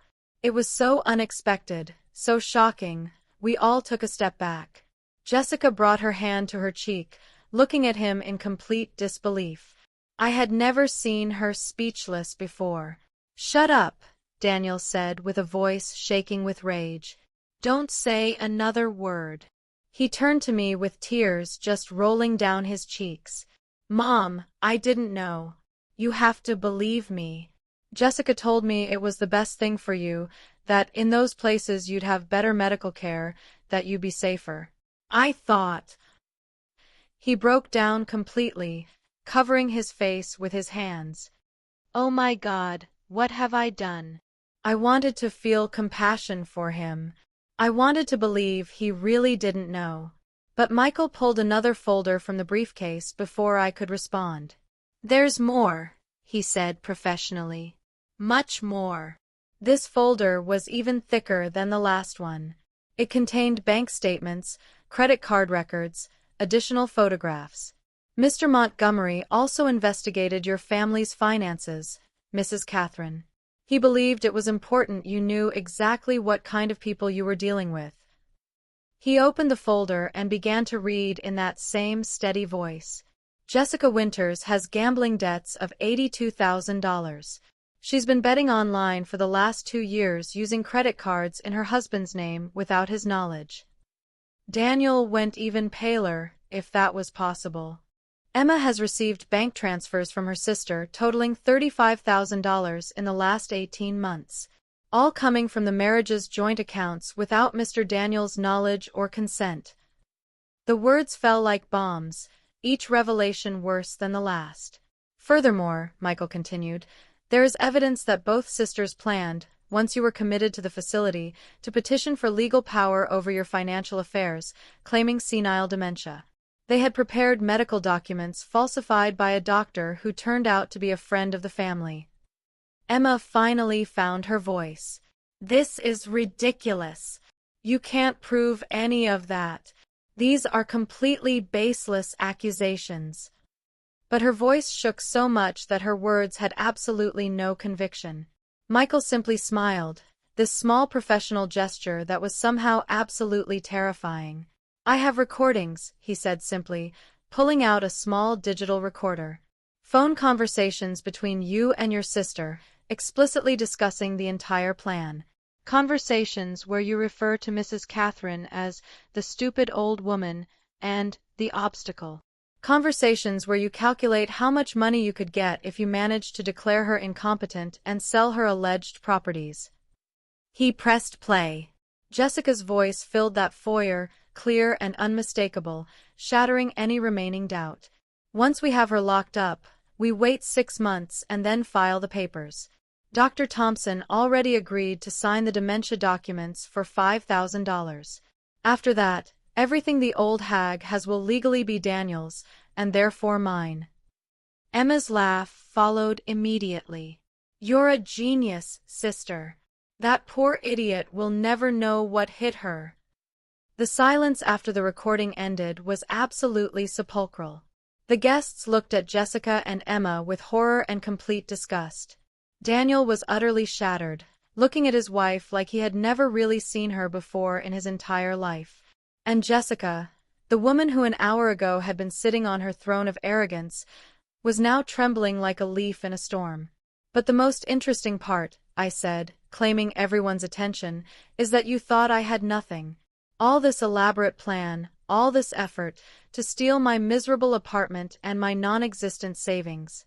It was so unexpected, so shocking, we all took a step back. Jessica brought her hand to her cheek, looking at him in complete disbelief. I had never seen her speechless before. Shut up, Daniel said with a voice shaking with rage. Don't say another word. He turned to me with tears just rolling down his cheeks. Mom, I didn't know. You have to believe me. Jessica told me it was the best thing for you, that in those places you'd have better medical care, that you'd be safer. I thought... He broke down completely, covering his face with his hands. Oh my God, what have I done? I wanted to feel compassion for him. I wanted to believe he really didn't know. But Michael pulled another folder from the briefcase before I could respond. There's more, he said professionally. Much more. This folder was even thicker than the last one. It contained bank statements, credit card records, additional photographs. Mr. Montgomery also investigated your family's finances, Mrs. Catherine. He believed it was important you knew exactly what kind of people you were dealing with. He opened the folder and began to read in that same steady voice. Jessica Winters has gambling debts of $82,000. She's been betting online for the last 2 years using credit cards in her husband's name without his knowledge. Daniel went even paler, if that was possible. Emma has received bank transfers from her sister totaling $35,000 in the last 18 months, all coming from the marriage's joint accounts without Mr. Daniel's knowledge or consent. The words fell like bombs, each revelation worse than the last. Furthermore, Michael continued, there is evidence that both sisters planned, once you were committed to the facility, to petition for legal power over your financial affairs, claiming senile dementia. They had prepared medical documents falsified by a doctor who turned out to be a friend of the family. Emma finally found her voice. This is ridiculous. You can't prove any of that. These are completely baseless accusations. But her voice shook so much that her words had absolutely no conviction. Michael simply smiled, this small professional gesture that was somehow absolutely terrifying. I have recordings, he said simply, pulling out a small digital recorder. Phone conversations between you and your sister, explicitly discussing the entire plan. Conversations where you refer to Mrs. Catherine as the stupid old woman and the obstacle. Conversations where you calculate how much money you could get if you managed to declare her incompetent and sell her alleged properties. He pressed play. Jessica's voice filled that foyer, clear and unmistakable, shattering any remaining doubt. Once we have her locked up, we wait 6 months and then file the papers. Dr. Thompson already agreed to sign the dementia documents for $5,000. After that, everything the old hag has will legally be Daniel's, and therefore mine. Emma's laugh followed immediately. You're a genius, sister. That poor idiot will never know what hit her. The silence after the recording ended was absolutely sepulchral. The guests looked at Jessica and Emma with horror and complete disgust. Daniel was utterly shattered, looking at his wife like he had never really seen her before in his entire life. And Jessica, the woman who an hour ago had been sitting on her throne of arrogance, was now trembling like a leaf in a storm. But the most interesting part, I said, claiming everyone's attention, is that you thought I had nothing. All this elaborate plan, all this effort, to steal my miserable apartment and my non-existent savings.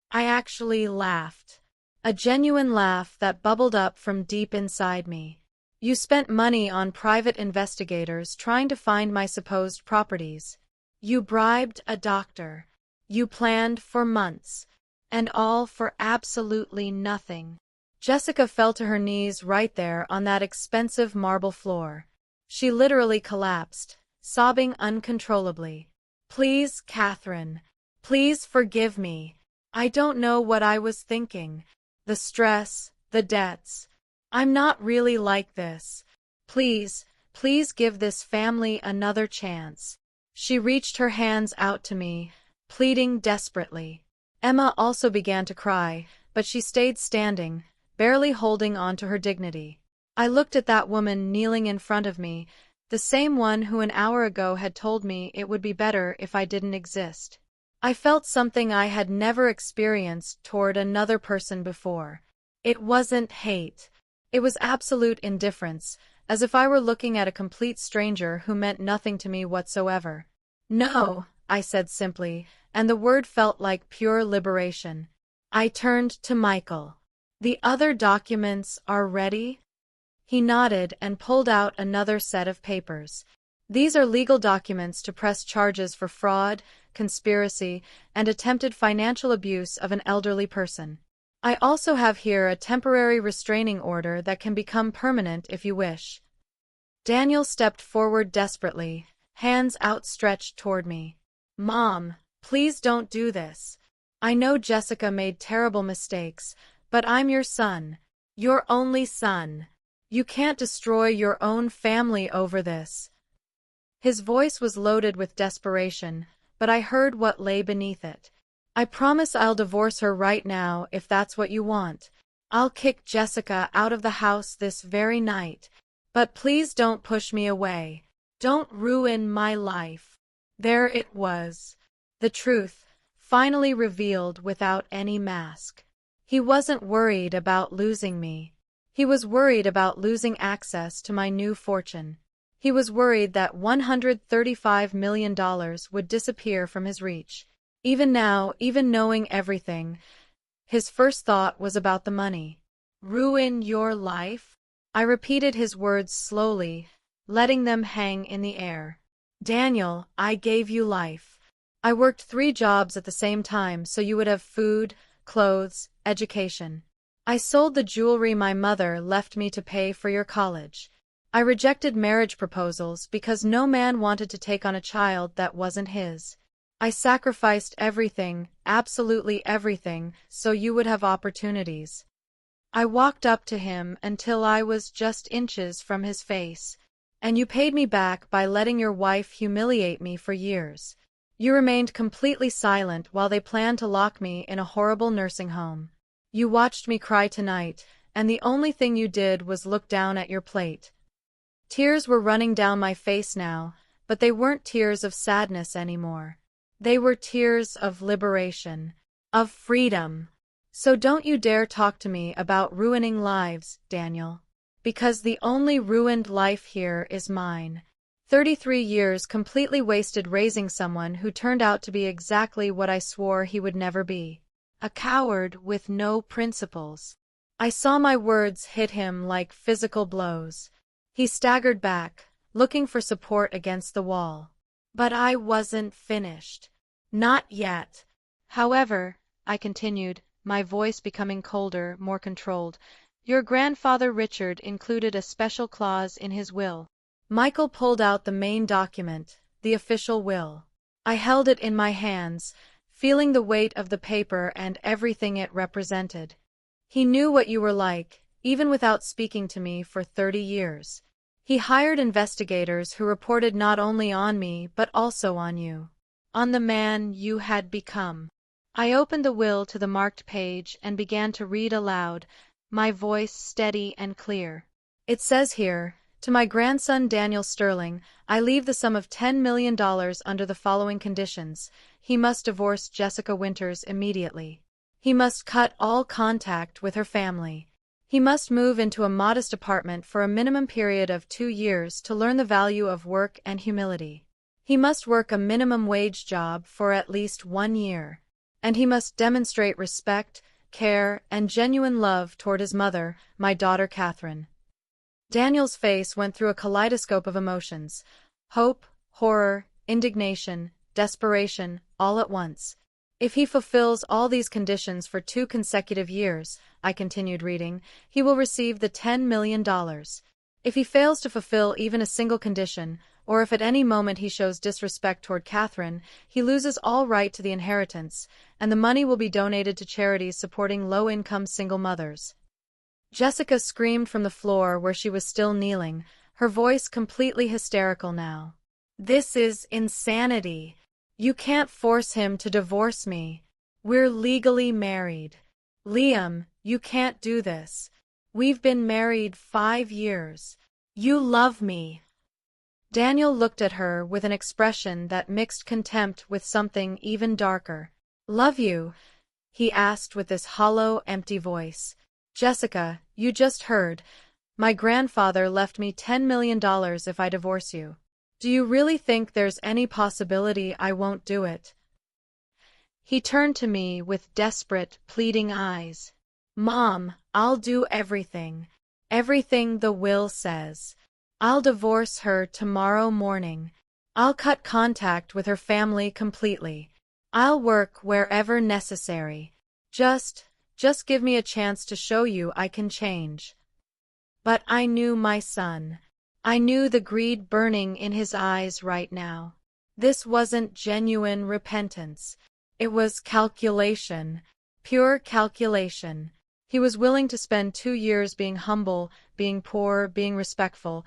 I actually laughed. A genuine laugh that bubbled up from deep inside me. You spent money on private investigators trying to find my supposed properties. You bribed a doctor. You planned for months. And all for absolutely nothing. Jessica fell to her knees right there on that expensive marble floor. She literally collapsed, sobbing uncontrollably. Please, Catherine. Please forgive me. I don't know what I was thinking. The stress, the debts. I'm not really like this. Please, please give this family another chance. She reached her hands out to me, pleading desperately. Emma also began to cry, but she stayed standing, barely holding on to her dignity. I looked at that woman kneeling in front of me, the same one who an hour ago had told me it would be better if I didn't exist. I felt something I had never experienced toward another person before. It wasn't hate. It was absolute indifference, as if I were looking at a complete stranger who meant nothing to me whatsoever. No, I said simply, and the word felt like pure liberation. I turned to Michael. The other documents are ready? He nodded and pulled out another set of papers. These are legal documents to press charges for fraud, conspiracy, and attempted financial abuse of an elderly person. I also have here a temporary restraining order that can become permanent if you wish. Daniel stepped forward desperately, hands outstretched toward me. Mom, please don't do this. I know Jessica made terrible mistakes, but I'm your son. Your only son. You can't destroy your own family over this. His voice was loaded with desperation, but I heard what lay beneath it. I promise I'll divorce her right now if that's what you want. I'll kick Jessica out of the house this very night. But please don't push me away. Don't ruin my life. There it was. The truth, finally revealed without any mask. He wasn't worried about losing me. He was worried about losing access to my new fortune. He was worried that $135 million would disappear from his reach. Even now, even knowing everything, his first thought was about the money. Ruin your life? I repeated his words slowly, letting them hang in the air. Daniel, I gave you life. I worked 3 jobs at the same time so you would have food, clothes, education. I sold the jewelry my mother left me to pay for your college. I rejected marriage proposals because no man wanted to take on a child that wasn't his. I sacrificed everything, absolutely everything, so you would have opportunities. I walked up to him until I was just inches from his face. And you paid me back by letting your wife humiliate me for years. You remained completely silent while they planned to lock me in a horrible nursing home. You watched me cry tonight, and the only thing you did was look down at your plate. Tears were running down my face now, but they weren't tears of sadness anymore. They were tears of liberation, of freedom. So don't you dare talk to me about ruining lives, Daniel. Because the only ruined life here is mine. 33 years completely wasted raising someone who turned out to be exactly what I swore he would never be. A coward with no principles. I saw my words hit him like physical blows. He staggered back, looking for support against the wall. But I wasn't finished. Not yet. However, I continued, my voice becoming colder, more controlled, your grandfather Richard included a special clause in his will. Michael pulled out the main document, the official will. I held it in my hands, feeling the weight of the paper and everything it represented. He knew what you were like, even without speaking to me for 30 years. He hired investigators who reported not only on me but also on you. On the man you had become. I opened the will to the marked page and began to read aloud, my voice steady and clear. It says here, to my grandson Daniel Sterling, I leave the sum of $10 million under the following conditions. He must divorce Jessica Winters immediately. He must cut all contact with her family. He must move into a modest apartment for a minimum period of 2 years to learn the value of work and humility. He must work a minimum wage job for at least 1 year. And he must demonstrate respect, care, and genuine love toward his mother, my daughter Catherine. Daniel's face went through a kaleidoscope of emotions. Hope, horror, indignation, desperation, all at once. If he fulfills all these conditions for 2 consecutive years, I continued reading, he will receive the $10 million. If he fails to fulfill even a single condition, or if at any moment he shows disrespect toward Catherine, he loses all right to the inheritance, and the money will be donated to charities supporting low-income single mothers. Jessica screamed from the floor where she was still kneeling, her voice completely hysterical now. This is insanity. You can't force him to divorce me. We're legally married. Liam, you can't do this. We've been married 5 years. You love me. Daniel looked at her with an expression that mixed contempt with something even darker. Love you? He asked with this hollow, empty voice. Jessica, you just heard. My grandfather left me $10 million if I divorce you. Do you really think there's any possibility I won't do it? He turned to me with desperate, pleading eyes. Mom, I'll do everything. Everything the will says. I'll divorce her tomorrow morning. I'll cut contact with her family completely. I'll work wherever necessary. Just give me a chance to show you I can change. But I knew my son. I knew the greed burning in his eyes right now. This wasn't genuine repentance. It was calculation. Pure calculation. He was willing to spend 2 years being humble, being poor, being respectful,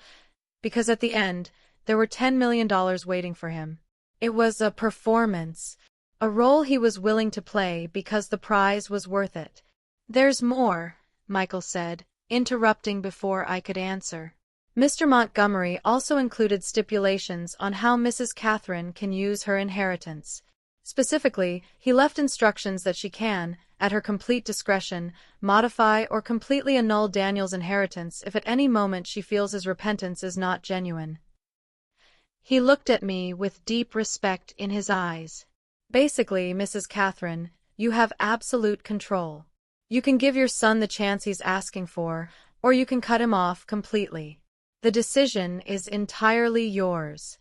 because at the end, there were $10 million waiting for him. It was a performance, a role he was willing to play because the prize was worth it. There's more, Michael said, interrupting before I could answer. Mr. Montgomery also included stipulations on how Mrs. Catherine can use her inheritance. Specifically, he left instructions that she can, at her complete discretion, modify or completely annul Daniel's inheritance if at any moment she feels his repentance is not genuine. He looked at me with deep respect in his eyes. Basically, Mrs. Catherine, you have absolute control. You can give your son the chance he's asking for, or you can cut him off completely. The decision is entirely yours.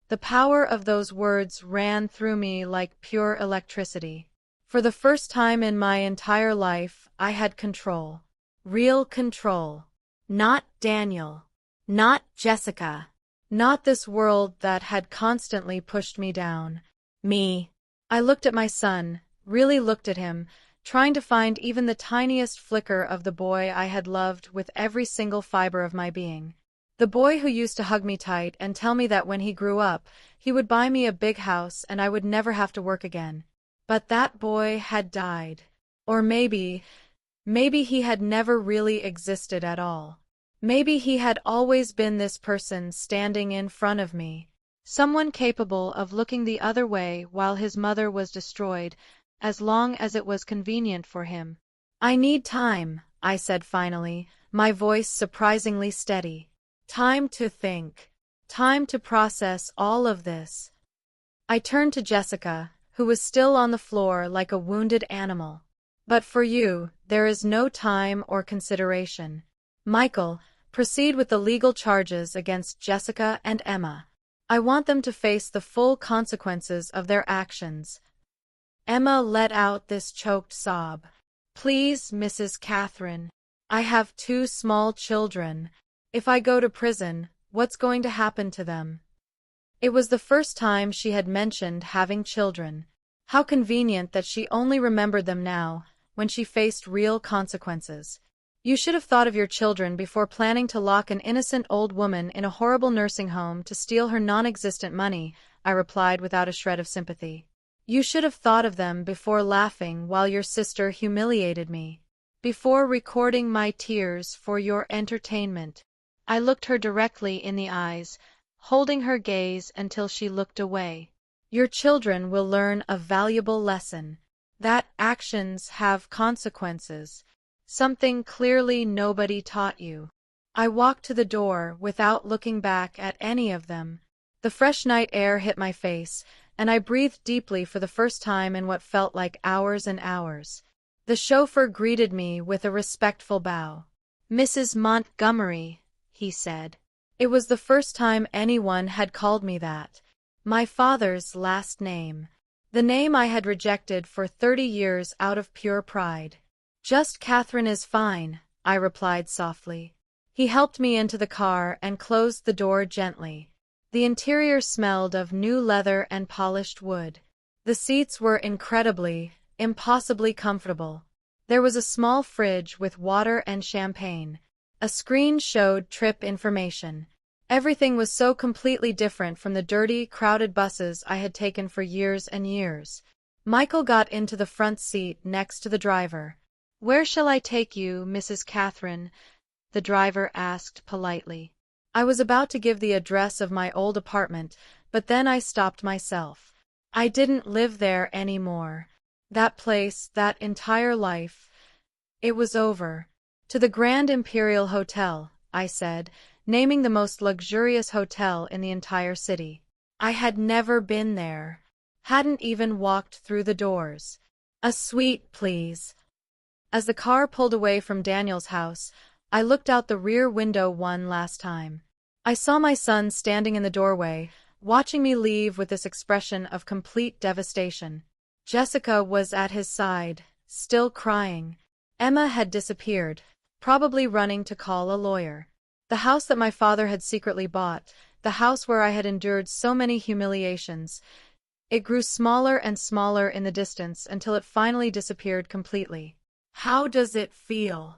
The power of those words ran through me like pure electricity. For the first time in my entire life, I had control. Real control. Not Daniel. Not Jessica. Not this world that had constantly pushed me down. Me. I looked at my son, really looked at him, trying to find even the tiniest flicker of the boy I had loved with every single fiber of my being. The boy who used to hug me tight and tell me that when he grew up, he would buy me a big house and I would never have to work again. But that boy had died. Or maybe he had never really existed at all. Maybe he had always been this person standing in front of me. Someone capable of looking the other way while his mother was destroyed, as long as it was convenient for him. I need time, I said finally, my voice surprisingly steady. Time to think. Time to process all of this. I turned to Jessica, who was still on the floor like a wounded animal. But for you, there is no time or consideration. Michael, proceed with the legal charges against Jessica and Emma. I want them to face the full consequences of their actions. Emma let out this choked sob. Please, Mrs. Catherine. I have 2 small children. If I go to prison, what's going to happen to them? It was the first time she had mentioned having children. How convenient that she only remembered them now, when she faced real consequences. You should have thought of your children before planning to lock an innocent old woman in a horrible nursing home to steal her non-existent money, I replied without a shred of sympathy. You should have thought of them before laughing while your sister humiliated me. Before recording my tears for your entertainment. I looked her directly in the eyes, holding her gaze until she looked away. Your children will learn a valuable lesson. That actions have consequences. Something clearly nobody taught you. I walked to the door without looking back at any of them. The fresh night air hit my face, and I breathed deeply for the first time in what felt like hours and hours. The chauffeur greeted me with a respectful bow. Mrs. Montgomery, he said. It was the first time anyone had called me that. My father's last name. The name I had rejected for 30 years out of pure pride. Just Catherine is fine, I replied softly. He helped me into the car and closed the door gently. The interior smelled of new leather and polished wood. The seats were impossibly comfortable. There was a small fridge with water and champagne. A screen showed trip information. Everything was so completely different from the dirty, crowded buses I had taken for years and years. Michael got into the front seat next to the driver. Where shall I take you, Mrs. Catherine? The driver asked politely. I was about to give the address of my old apartment, but then I stopped myself. I didn't live there anymore. That place, that entire life. It was over. To the Grand Imperial Hotel, I said, naming the most luxurious hotel in the entire city. I had never been there. Hadn't even walked through the doors. A suite, please. As the car pulled away from Daniel's house, I looked out the rear window one last time. I saw my son standing in the doorway, watching me leave with this expression of complete devastation. Jessica was at his side, still crying. Emma had disappeared, probably running to call a lawyer. The house that my father had secretly bought, the house where I had endured so many humiliations, it grew smaller and smaller in the distance until it finally disappeared completely. How does it feel?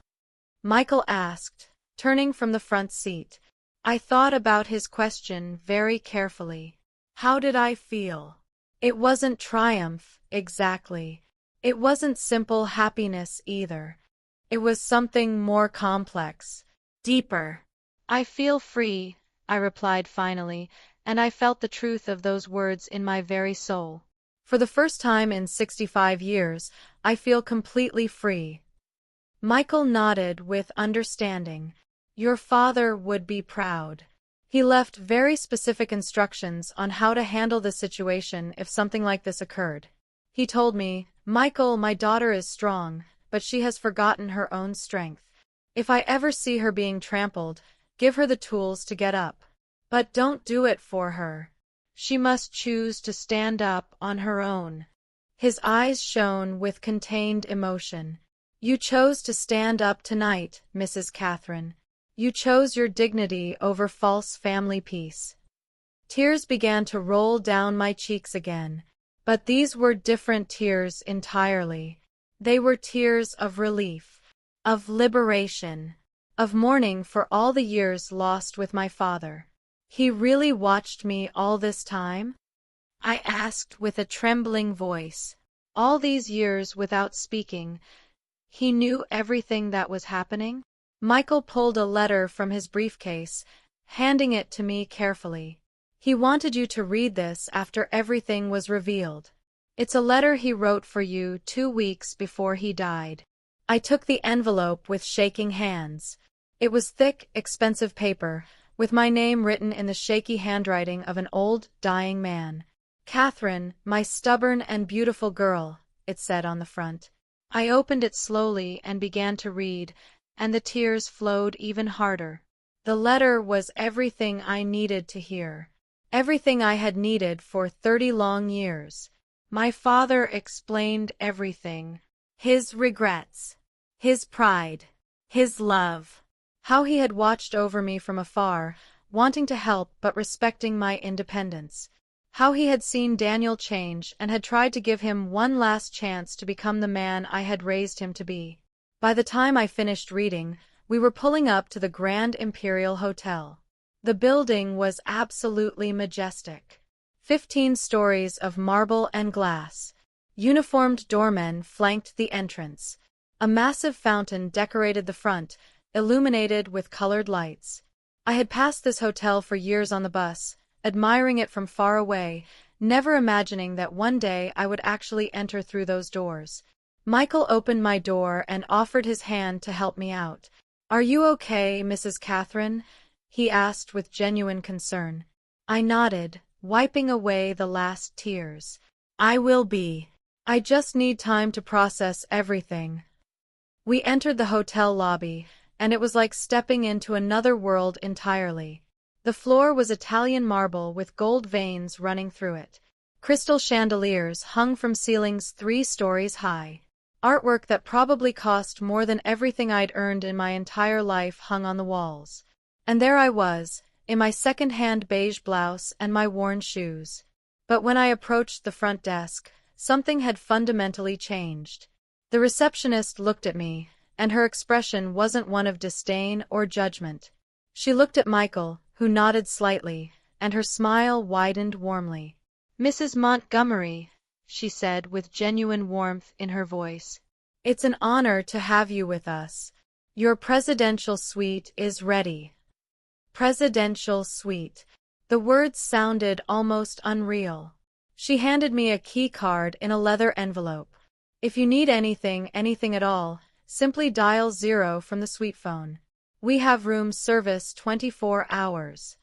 Michael asked, turning from the front seat. I thought about his question very carefully. How did I feel? It wasn't triumph, exactly. It wasn't simple happiness either. It was something more complex, deeper. I feel free, I replied finally, and I felt the truth of those words in my very soul. For the first time in 65 years, I feel completely free. Michael nodded with understanding. Your father would be proud. He left very specific instructions on how to handle the situation if something like this occurred. He told me, Michael, my daughter is strong, but she has forgotten her own strength. If I ever see her being trampled, give her the tools to get up. But don't do it for her. She must choose to stand up on her own. His eyes shone with contained emotion. You chose to stand up tonight, Mrs. Catherine. You chose your dignity over false family peace. Tears began to roll down my cheeks again, but these were different tears entirely. They were tears of relief, of liberation, of mourning for all the years lost with my father. He really watched me all this time? I asked with a trembling voice. All these years without speaking, he knew everything that was happening? Michael pulled a letter from his briefcase, handing it to me carefully. He wanted you to read this after everything was revealed. It's a letter he wrote for you 2 weeks before he died. I took the envelope with shaking hands. It was thick, expensive paper, with my name written in the shaky handwriting of an old, dying man. Catherine, my stubborn and beautiful girl, it said on the front. I opened it slowly and began to read, and the tears flowed even harder. The letter was everything I needed to hear. Everything I had needed for 30 long years. My father explained everything. His regrets. His pride. His love. How he had watched over me from afar, wanting to help but respecting my independence. How he had seen Daniel change and had tried to give him one last chance to become the man I had raised him to be. By the time I finished reading, we were pulling up to the Grand Imperial Hotel. The building was absolutely majestic. 15 stories of marble and glass. Uniformed doormen flanked the entrance. A massive fountain decorated the front, illuminated with colored lights. I had passed this hotel for years on the bus, admiring it from far away, never imagining that one day I would actually enter through those doors. Michael opened my door and offered his hand to help me out. Are you okay, Mrs. Catherine? He asked with genuine concern. I nodded, wiping away the last tears. I will be. I just need time to process everything. We entered the hotel lobby, and it was like stepping into another world entirely. The floor was Italian marble with gold veins running through it. Crystal chandeliers hung from ceilings 3 stories high. Artwork that probably cost more than everything I'd earned in my entire life hung on the walls. And there I was, in my second-hand beige blouse and my worn shoes. But when I approached the front desk, something had fundamentally changed. The receptionist looked at me, and her expression wasn't one of disdain or judgment. She looked at Michael, who nodded slightly, and her smile widened warmly. Mrs. Montgomery, she said with genuine warmth in her voice. It's an honor to have you with us. Your presidential suite is ready. Presidential suite. The words sounded almost unreal. She handed me a key card in a leather envelope. If you need anything at all, simply dial 0 from the suite phone. We have room service 24 hours.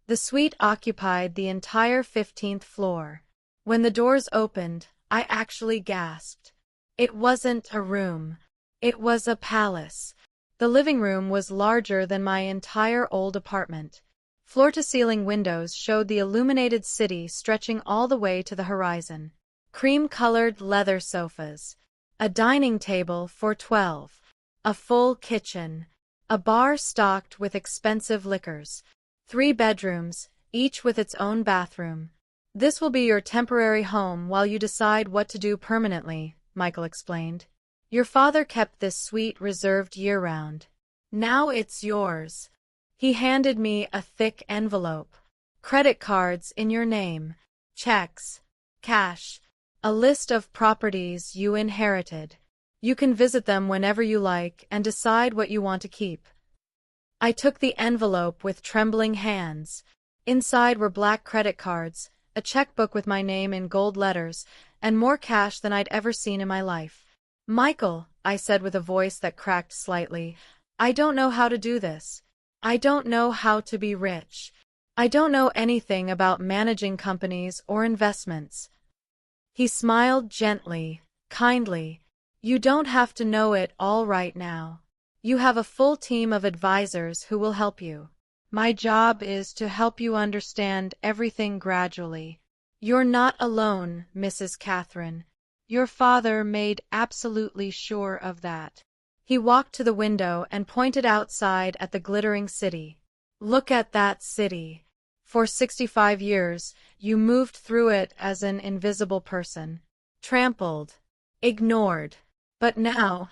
The suite occupied the entire 15th floor. When the doors opened, I actually gasped. It wasn't a room. It was a palace. The living room was larger than my entire old apartment. Floor-to-ceiling windows showed the illuminated city stretching all the way to the horizon. Cream-colored leather sofas. A dining table for 12. A full kitchen. A bar stocked with expensive liquors. 3 bedrooms, each with its own bathroom. This will be your temporary home while you decide what to do permanently, Michael explained. Your father kept this suite reserved year-round. Now it's yours. He handed me a thick envelope. Credit cards in your name. Checks. Cash. A list of properties you inherited. You can visit them whenever you like and decide what you want to keep. I took the envelope with trembling hands. Inside were black credit cards, a checkbook with my name in gold letters, and more cash than I'd ever seen in my life. "Michael," I said with a voice that cracked slightly, "I don't know how to do this. I don't know how to be rich. I don't know anything about managing companies or investments." He smiled gently, kindly. "You don't have to know it all right now. You have a full team of advisors who will help you. My job is to help you understand everything gradually. You're not alone, Mrs. Catherine. Your father made absolutely sure of that." He walked to the window and pointed outside at the glittering city. "Look at that city. For 65 years, you moved through it as an invisible person. Trampled. Ignored. But now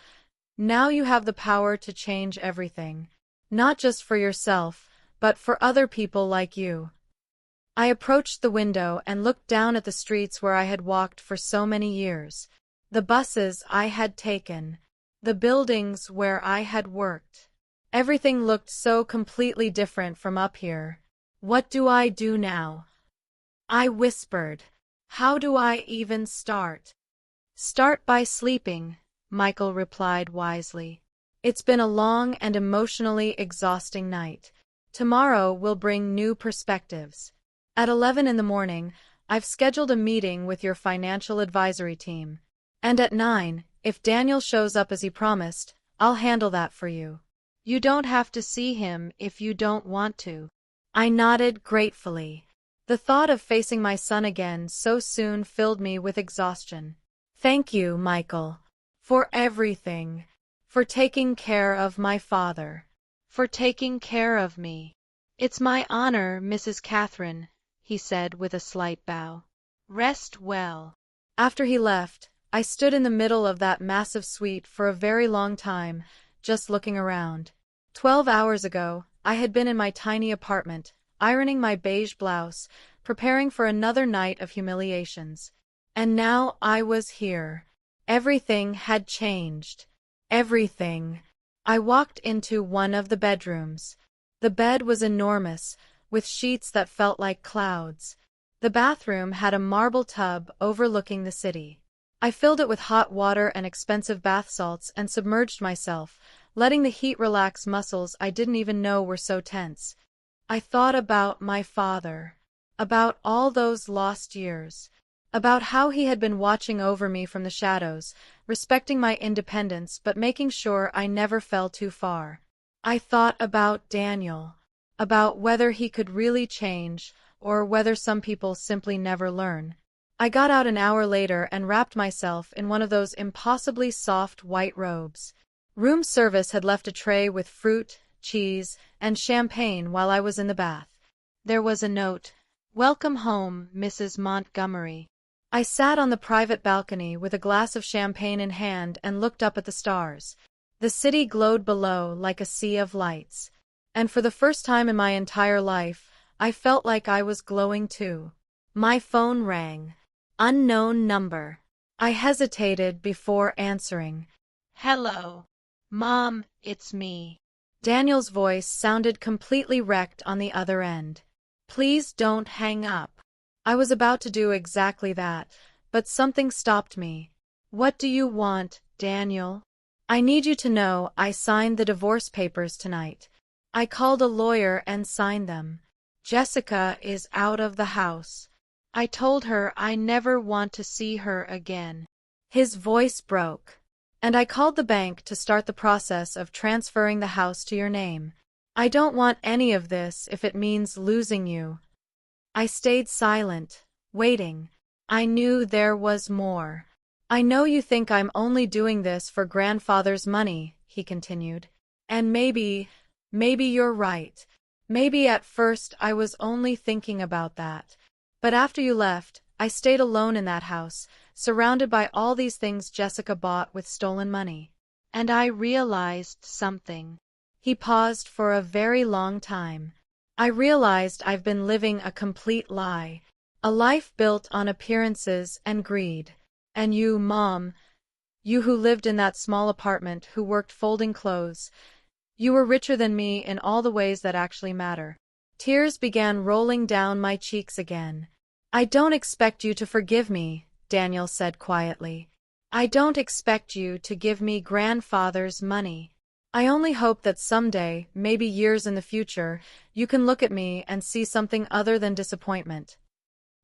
you have the power to change everything. Not just for yourself, but for other people like you." I approached the window and looked down at the streets where I had walked for so many years. The buses I had taken. The buildings where I had worked. Everything looked so completely different from up here. "What do I do now?" I whispered. "How do I even start?" "Start by sleeping," Michael replied wisely. "It's been a long and emotionally exhausting night. Tomorrow will bring new perspectives. At 11 in the morning, I've scheduled a meeting with your financial advisory team. And at 9, if Daniel shows up as he promised, I'll handle that for you. You don't have to see him if you don't want to." I nodded gratefully. The thought of facing my son again so soon filled me with exhaustion. "Thank you, Michael. For everything. For taking care of my father. For taking care of me." "It's my honor, Mrs. Catherine," he said with a slight bow. "Rest well." After he left, I stood in the middle of that massive suite for a very long time, just looking around. 12 hours ago, I had been in my tiny apartment, ironing my beige blouse, preparing for another night of humiliations. And now I was here. Everything had changed. Everything. I walked into one of the bedrooms. The bed was enormous, with sheets that felt like clouds. The bathroom had a marble tub overlooking the city. I filled it with hot water and expensive bath salts and submerged myself, letting the heat relax muscles I didn't even know were so tense. I thought about my father, about all those lost years, about how he had been watching over me from the shadows, respecting my independence but making sure I never fell too far. I thought about Daniel, about whether he could really change, or whether some people simply never learn. I got out an hour later and wrapped myself in one of those impossibly soft white robes. Room service had left a tray with fruit, cheese, and champagne while I was in the bath. There was a note. "Welcome home, Mrs. Montgomery." I sat on the private balcony with a glass of champagne in hand and looked up at the stars. The city glowed below like a sea of lights. And for the first time in my entire life, I felt like I was glowing too. My phone rang. Unknown number. I hesitated before answering. "Hello. Mom, it's me." Daniel's voice sounded completely wrecked on the other end. "Please don't hang up." I was about to do exactly that, but something stopped me. "What do you want, Daniel?" "I need you to know I signed the divorce papers tonight. I called a lawyer and signed them. Jessica is out of the house. I told her I never want to see her again." His voice broke. "And I called the bank to start the process of transferring the house to your name. I don't want any of this if it means losing you." I stayed silent, waiting. I knew there was more. "I know you think I'm only doing this for grandfather's money," he continued. "And maybe you're right. Maybe at first I was only thinking about that. But after you left, I stayed alone in that house, surrounded by all these things Jessica bought with stolen money. And I realized something." He paused for a very long time. "I realized I've been living a complete lie. A life built on appearances and greed. And you, Mom, you who lived in that small apartment, who worked folding clothes, you were richer than me in all the ways that actually matter." Tears began rolling down my cheeks again. I don't expect you to forgive me, Daniel said quietly. I don't expect you to give me grandfather's money. I only hope that someday, maybe years in the future, you can look at me and see something other than disappointment.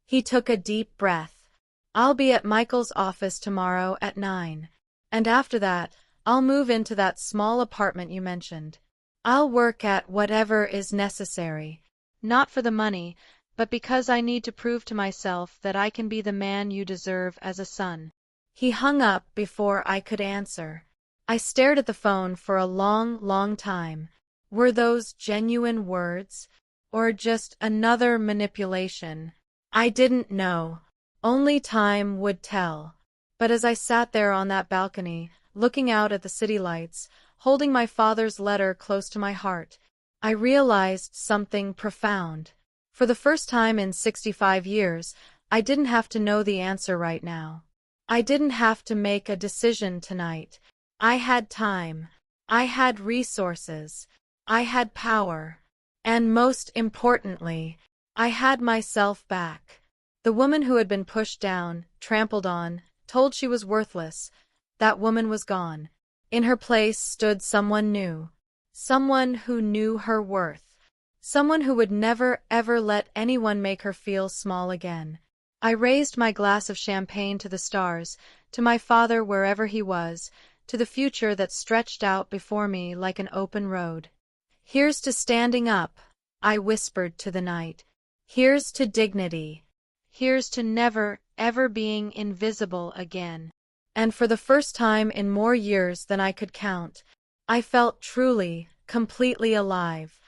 He took a deep breath. I'll be at Michael's office tomorrow at 9. And after that, I'll move into that small apartment you mentioned. I'll work at whatever is necessary. Not for the money, but because I need to prove to myself that I can be the man you deserve as a son. He hung up before I could answer. I stared at the phone for a long, long time. Were those genuine words? Or just another manipulation? I didn't know. Only time would tell. But as I sat there on that balcony, looking out at the city lights, holding my father's letter close to my heart, I realized something profound. For the first time in 65 years, I didn't have to know the answer right now. I didn't have to make a decision tonight. I had time. I had resources. I had power. And most importantly, I had myself back. The woman who had been pushed down, trampled on, told she was worthless, that woman was gone. In her place stood someone new. Someone who knew her worth. Someone who would never, ever let anyone make her feel small again. I raised my glass of champagne to the stars, to my father wherever he was, to the future that stretched out before me like an open road. Here's to standing up, I whispered to the night. Here's to dignity. Here's to never, ever being invisible again. And for the first time in more years than I could count, I felt truly, completely alive.